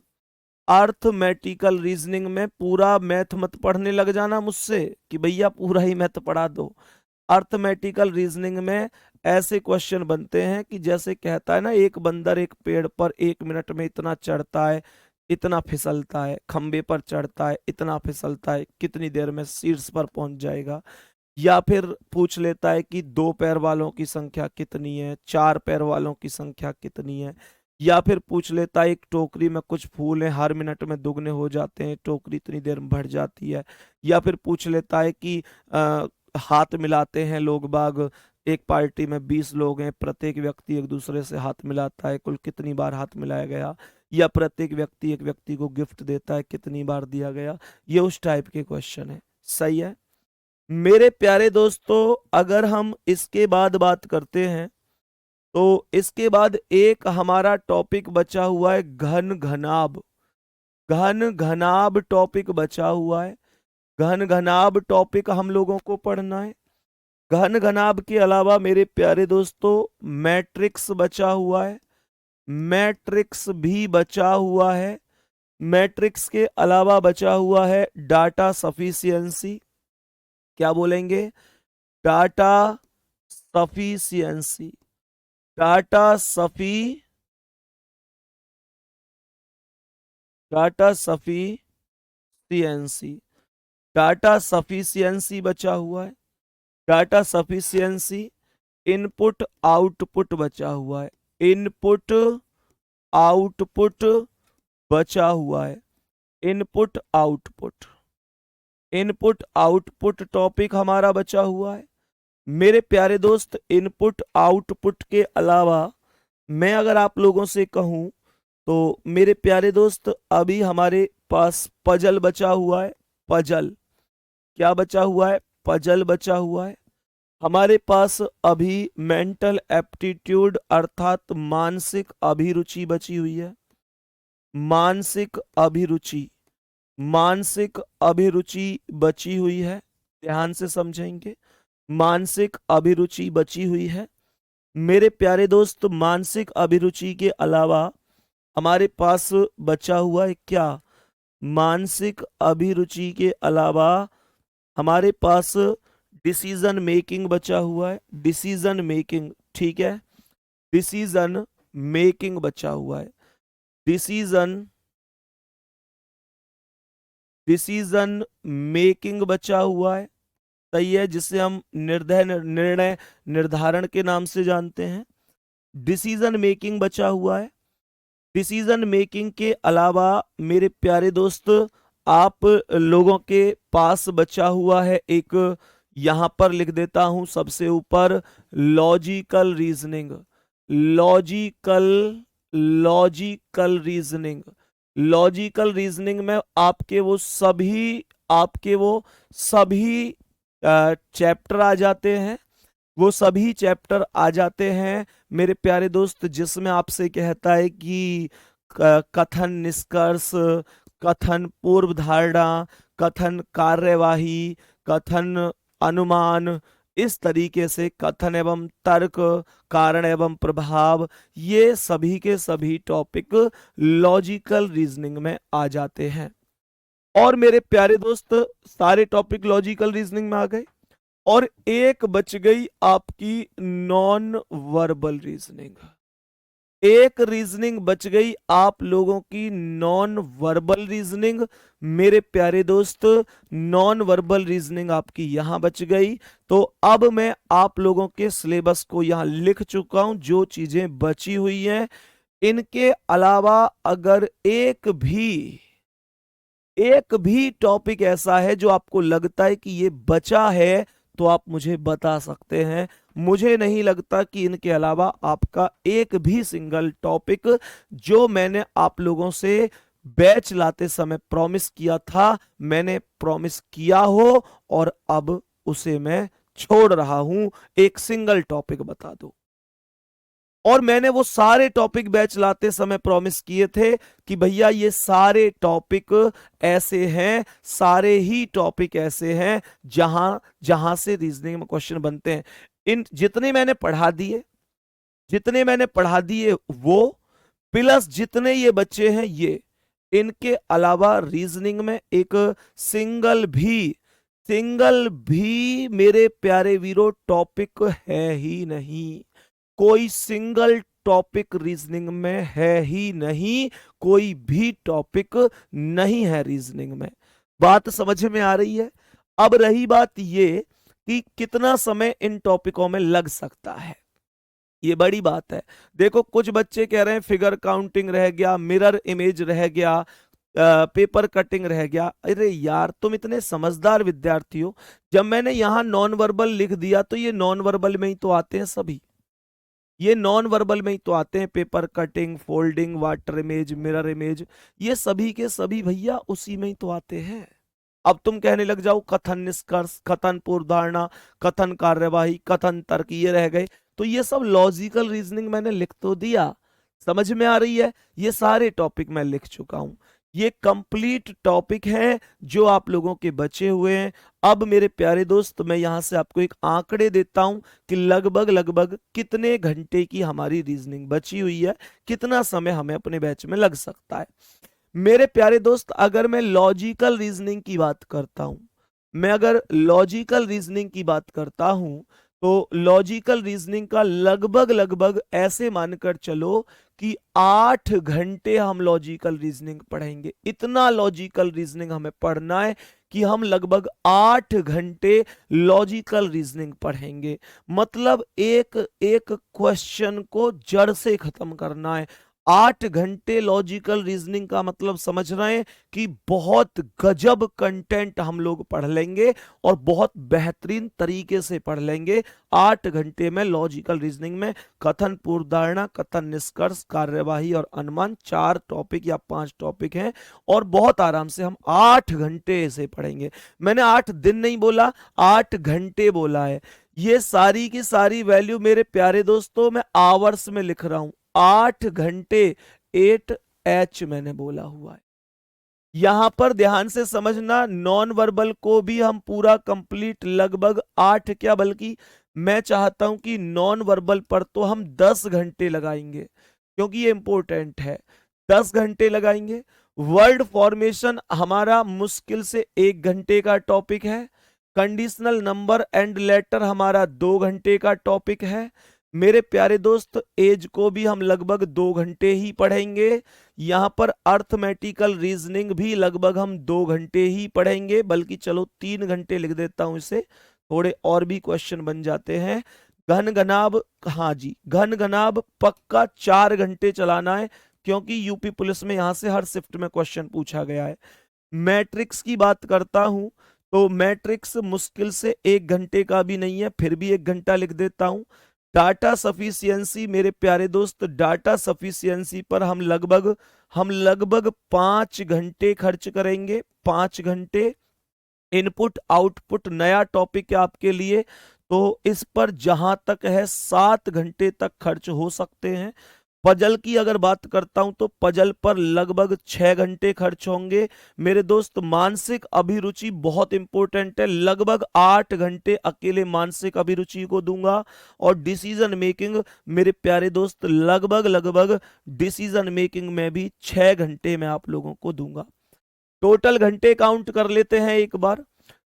[SPEAKER 1] अर्थमेटिकल रीजनिंग में पूरा मैथ मत पढ़ने लग जाना मुझसे कि भैया पूरा ही मैथ पढ़ा दो। अर्थमेटिकल रीजनिंग में ऐसे क्वेश्चन बनते हैं कि जैसे कहता है ना, एक बंदर एक पेड़ पर 1 मिनट में इतना चढ़ता है, इतना फिसलता है, खंबे पर चढ़ता है, इतना फिसलता है, कितनी देर में शीर्ष पर पहुंच जाएगा। या फिर पूछ लेता है कि 2 पैर वालों की संख्या कितनी है, 4 पैर वालों की संख्या कितनी है। या फिर पूछ लेता है एक टोकरी में कुछ फूल हैं, हर मिनट में दुगने हो जाते हैं, टोकरी इतनी देर में भर जाती है। या फिर पूछ लेता है कि हाथ मिलाते हैं लोग बाग, एक पार्टी में 20 लोग हैं, प्रत्येक व्यक्ति एक दूसरे से हाथ मिलाता है, कुल कितनी बार हाथ मिलाया गया। या प्रत्येक व्यक्ति एक व्यक्ति को गिफ्ट देता है, कितनी बार दिया गया। ये उस टाइप के क्वेश्चन है। सही है मेरे प्यारे दोस्तों। अगर हम इसके बाद बात करते हैं तो इसके बाद एक हमारा टॉपिक बचा हुआ है, घन घनाभ। घन घनाभ टॉपिक बचा हुआ है। घन घनाभ टॉपिक हम लोगों को पढ़ना है। घन घनाभ के अलावा मेरे प्यारे दोस्तों मैट्रिक्स बचा हुआ है। मैट्रिक्स भी बचा हुआ है। मैट्रिक्स के अलावा बचा हुआ है डाटा सफिशिएंसी। क्या बोलेंगे? Data sufficiency. Data Safi data sufficiency. Data sufficiency बचा हुआ है। Data sufficiency. इनपुट आउटपुट बचा हुआ है। इनपुट आउटपुट बचा हुआ है। Input output. Input output topic हमारा बचा हुआ है। मेरे प्यारे दोस्त, इनपुट आउटपुट के अलावा मैं अगर आप लोगों से कहूं तो मेरे प्यारे दोस्त अभी हमारे पास पजल बचा हुआ है। पजल। क्या बचा हुआ है? पजल बचा हुआ है। हमारे पास अभी मेंटल एप्टीट्यूड अर्थात मानसिक अभिरुचि बची हुई है। मानसिक अभिरुचि। मानसिक अभिरुचि बची हुई है। ध्यान से समझेंगे। मानसिक अभिरुचि बची हुई है। मेरे प्यारे दोस्त, मानसिक अभिरुचि के अलावा हमारे पास बचा हुआ है क्या? मानसिक अभिरुचि के अलावा हमारे पास डिसीजन मेकिंग बचा हुआ है। डिसीजन मेकिंग, ठीक है। डिसीजन मेकिंग बचा हुआ है। डिसीजन डिसीजन मेकिंग बचा हुआ है। सही है, जिसे हम निर्णय निर्धारण के नाम से जानते हैं। डिसीजन मेकिंग बचा हुआ है। डिसीजन मेकिंग के अलावा मेरे प्यारे दोस्त आप लोगों के पास बचा हुआ है एक, यहां पर लिख देता हूं सबसे ऊपर, logical reasoning. Logical logical reasoning. Logical reasoning में आपके वो सभी चैप्टर आ जाते हैं। वो सभी चैप्टर आ जाते हैं मेरे प्यारे दोस्त, जिसमें आपसे कहता है कि कथन निष्कर्ष, कथन पूर्व धारणा, कथन कार्यवाही, कथन अनुमान, इस तरीके से कथन एवं तर्क, कारण एवं प्रभाव, ये सभी के सभी टॉपिक लॉजिकल रीजनिंग में आ जाते हैं। और मेरे प्यारे दोस्त सारे टॉपिक लॉजिकल रीजनिंग में आ गए। और एक बच गई आपकी नॉन वर्बल रीजनिंग। एक रीजनिंग बच गई आप लोगों की नॉन वर्बल रीजनिंग। मेरे प्यारे दोस्त, नॉन वर्बल रीजनिंग आपकी यहां बच गई। तो अब मैं आप लोगों के सिलेबस को यहां लिख चुका हूं, जो चीजें बची हुई हैं। इनके अलावा अगर एक भी टॉपिक ऐसा है जो आपको लगता है कि ये बचा है, तो आप मुझे बता सकते हैं। मुझे नहीं लगता कि इनके अलावा आपका एक भी सिंगल टॉपिक जो मैंने आप लोगों से बैच लाते समय प्रॉमिस किया था, मैंने प्रॉमिस किया हो और अब उसे मैं छोड़ रहा हूं। एक सिंगल टॉपिक बता दो। और मैंने वो सारे टॉपिक बैच लाते समय प्रॉमिस किए थे कि भैया ये सारे टॉपिक ऐसे हैं, सारे ही टॉपिक ऐसे हैं जहां जहां से रीजनिंग में क्वेश्चन बनते हैं। इन जितने मैंने पढ़ा दिए वो प्लस जितने ये बच्चे हैं ये, इनके अलावा रीजनिंग में एक सिंगल भी मेरे प्यारे वीरो टॉपिक है ही नहीं। कोई सिंगल टॉपिक रीजनिंग में है ही नहीं, कोई भी टॉपिक नहीं है रीजनिंग में। बात समझ में आ रही है? अब रही बात ये कि कितना समय इन टॉपिकों में लग सकता है, ये बड़ी बात है। देखो कुछ बच्चे कह रहे हैं फिगर काउंटिंग रह गया, मिरर इमेज रह गया, पेपर कटिंग रह गया। अरे यार तुम इतने समझदार विद्यार्थी हो, जब मैंने यहां नॉन वर्बल लिख दिया तो ये नॉन वर्बल में ही तो आते हैं सभी, ये नॉन वर्बल में ही तो आते हैं। Paper cutting, folding, water image, mirror image, ये सभी के सभी भैया उसी में ही तो आते हैं। अब तुम कहने लग जाओ कथन निष्कर्ष, कथन पूर्वधारणा, कथन कार्यवाही, कथन तर्क, ये रह गए। तो ये सब लॉजिकल रीजनिंग मैंने लिख तो दिया, समझ में आ रही है? ये सारे टॉपिक मैं लिख चुका हूं, ये कंप्लीट टॉपिक है जो आप लोगों के बचे हुए हैं। अब मेरे प्यारे दोस्त मैं यहां से आपको एक आंकड़े देता हूं कि लगभग लगभग कितने घंटे की हमारी रीजनिंग बची हुई है, कितना समय हमें अपने बैच में लग सकता है। मेरे प्यारे दोस्त अगर मैं लॉजिकल रीजनिंग की बात करता हूं, मैं अगर लॉजिकल रीजनिंग की बात करता हूं तो लॉजिकल रीजनिंग का लगभग लगभग ऐसे मानकर चलो कि 8 घंटे हम लॉजिकल रीजनिंग पढ़ेंगे। इतना लॉजिकल रीजनिंग हमें पढ़ना है कि हम लगभग 8 घंटे लॉजिकल रीजनिंग पढ़ेंगे। मतलब एक एक क्वेश्चन को जड़ से खत्म करना है। 8 घंटे लॉजिकल रीजनिंग का मतलब समझ रहे हैं कि बहुत गजब कंटेंट हम लोग पढ़ लेंगे और बहुत बेहतरीन तरीके से पढ़ लेंगे। 8 घंटे में लॉजिकल रीजनिंग में कथन पूर्वधारणा, कथन निष्कर्ष, कार्यवाही और अनुमान 4 टॉपिक या 5 टॉपिक हैं और बहुत आराम से हम 8 घंटे से पढ़ेंगे। मैंने 8 दिन नहीं बोला, 8 घंटे बोला है। ये सारी की सारी वैल्यू मेरे प्यारे दोस्तों मैं आवर्स में लिख रहा हूं। 8 घंटे, 8H मैंने बोला हुआ है। यहां पर ध्यान से समझना, नॉन वर्बल को भी हम पूरा कंप्लीट लगभग 8 क्या बल्कि मैं चाहता हूं कि नॉन वर्बल पर तो हम 10 घंटे लगाएंगे क्योंकि ये इंपॉर्टेंट है। 10 घंटे लगाएंगे। वर्ड फॉर्मेशन हमारा मुश्किल से 1 घंटे का टॉपिक है। कंडीशनल नंबर एंड लेटर हमारा 2 घंटे का टॉपिक है। मेरे प्यारे दोस्त एज को भी हम लगभग 2 घंटे ही पढ़ेंगे। यहां पर अर्थमेटिकल रीजनिंग भी लगभग हम 2 घंटे ही पढ़ेंगे, बल्कि चलो 3 घंटे लिख देता हूं, इसे थोड़े और भी क्वेश्चन बन जाते हैं। घन घनाभ, हाँ जी घन घनाभ पक्का 4 घंटे चलाना है क्योंकि यूपी पुलिस में यहां से हर शिफ्ट में क्वेश्चन पूछा गया है। मैट्रिक्स की बात करता हूं तो मैट्रिक्स मुश्किल से 1 घंटे का भी नहीं है, फिर भी 1 घंटा लिख देता हूं। डाटा सफिशियंसी मेरे प्यारे दोस्त, डाटा सफिशियंसी पर हम लगभग 5 घंटे खर्च करेंगे। 5 घंटे। इनपुट आउटपुट नया टॉपिक है आपके लिए, तो इस पर जहां तक है 7 घंटे तक खर्च हो सकते हैं। पजल की अगर बात करता हूं तो पजल पर लगभग 6 घंटे खर्च होंगे। मेरे दोस्त मानसिक अभिरुचि बहुत इंपॉर्टेंट है, लगभग 8 घंटे अकेले मानसिक अभिरुचि को दूंगा। और डिसीजन मेकिंग मेरे प्यारे दोस्त लगभग डिसीजन मेकिंग में भी 6 घंटे मैं आप लोगों को दूंगा। टोटल घंटे काउंट कर लेते हैं एक बार,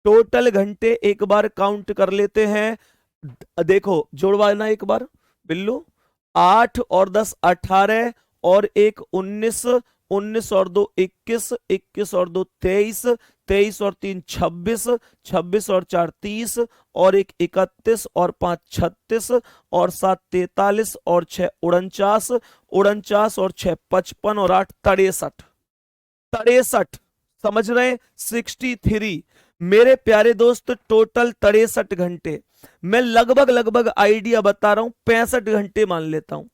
[SPEAKER 1] टोटल घंटे एक बार काउंट कर लेते हैं। देखो जोड़वाना एक बार बिल्लू, 8 और 10 18 और 1 19, 19 और 2 21, 21 और 2 23, 23 और 3 26, 26 और 4 30 और 1 31 और 5 36 और 7 43 और 6 49, 49 और 6 55 और 8 63, 63 समझ रहे हैं? 63। मेरे प्यारे दोस्त टोटल 63 घंटे, मैं लगभग लगभग आइडिया बता रहा हूं, 65 घंटे मान लेता हूं,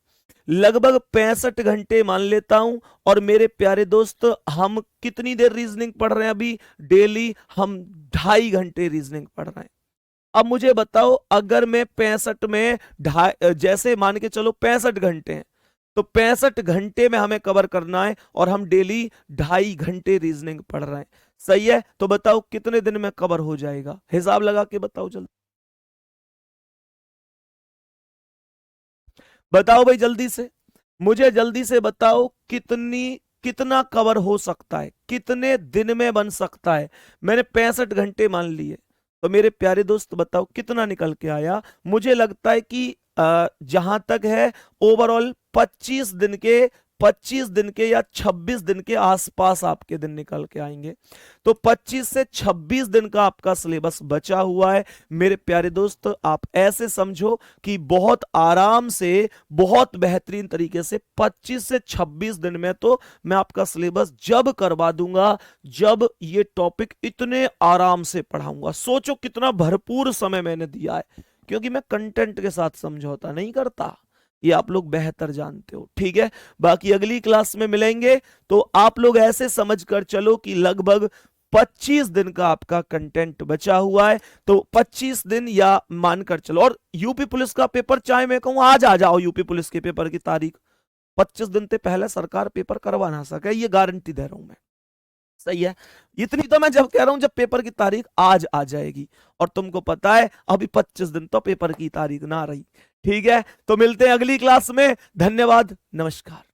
[SPEAKER 1] लगभग 65 घंटे मान लेता हूं। और मेरे प्यारे दोस्त हम कितनी देर रीजनिंग पढ़ रहे हैं अभी? डेली हम 2.5 घंटे रीजनिंग पढ़ रहे हैं। अब मुझे बताओ, अगर मैं 65 में जैसे मान के चलो 65 घंटे हैं, तो 65 घंटे में हमें कवर करना है और हम डेली 2.5 घंटे रीजनिंग पढ़ रहे हैं। सही है? तो बताओ कितने दिन में कवर हो जाएगा? हिसाब लगा के बताओ जल्दी, बताओ भाई जल्दी से, मुझे जल्दी से बताओ कितना कवर हो सकता है, कितने दिन में बन सकता है? मैंने 65 घंटे मान लिए, तो मेरे प्यारे दोस्त बताओ कितना निकल के आया? मुझे लगता है कि जहां तक है ओवरऑल 25 दिन के या 26 दिन के आसपास आपके दिन निकल के आएंगे। तो 25 से 26 दिन का आपका सिलेबस बचा हुआ है। मेरे प्यारे दोस्त आप ऐसे समझो कि बहुत आराम से, बहुत बेहतरीन तरीके से 25 से 26 दिन में तो मैं आपका सिलेबस जब करवा दूंगा जब ये टॉपिक इतने आराम से पढ़ाऊंगा। सोचो कितना भरपूर समय मैंने दिया है, क्योंकि मैं कंटेंट के साथ समझौता नहीं करता, ये आप लोग बेहतर जानते हो। ठीक है, बाकी अगली क्लास में मिलेंगे। तो आप लोग ऐसे समझकर चलो कि लगभग 25 दिन का आपका कंटेंट बचा हुआ है, तो 25 दिन या मानकर चलो। और यूपी पुलिस का पेपर चाहे मैं कहूं आज आ जाओ, यूपी पुलिस के पेपर की तारीख 25 दिन से पहले सरकार पेपर करवा ना सके, ये गारंटी दे रहा हूं मैं। सही है? इतनी तो मैं जब कह रहा हूं जब पेपर की तारीख आज आ जाएगी, और तुमको पता है अभी 25 दिन तो पेपर की तारीख ना रही। ठीक है, तो मिलते हैं अगली क्लास में। धन्यवाद, नमस्कार।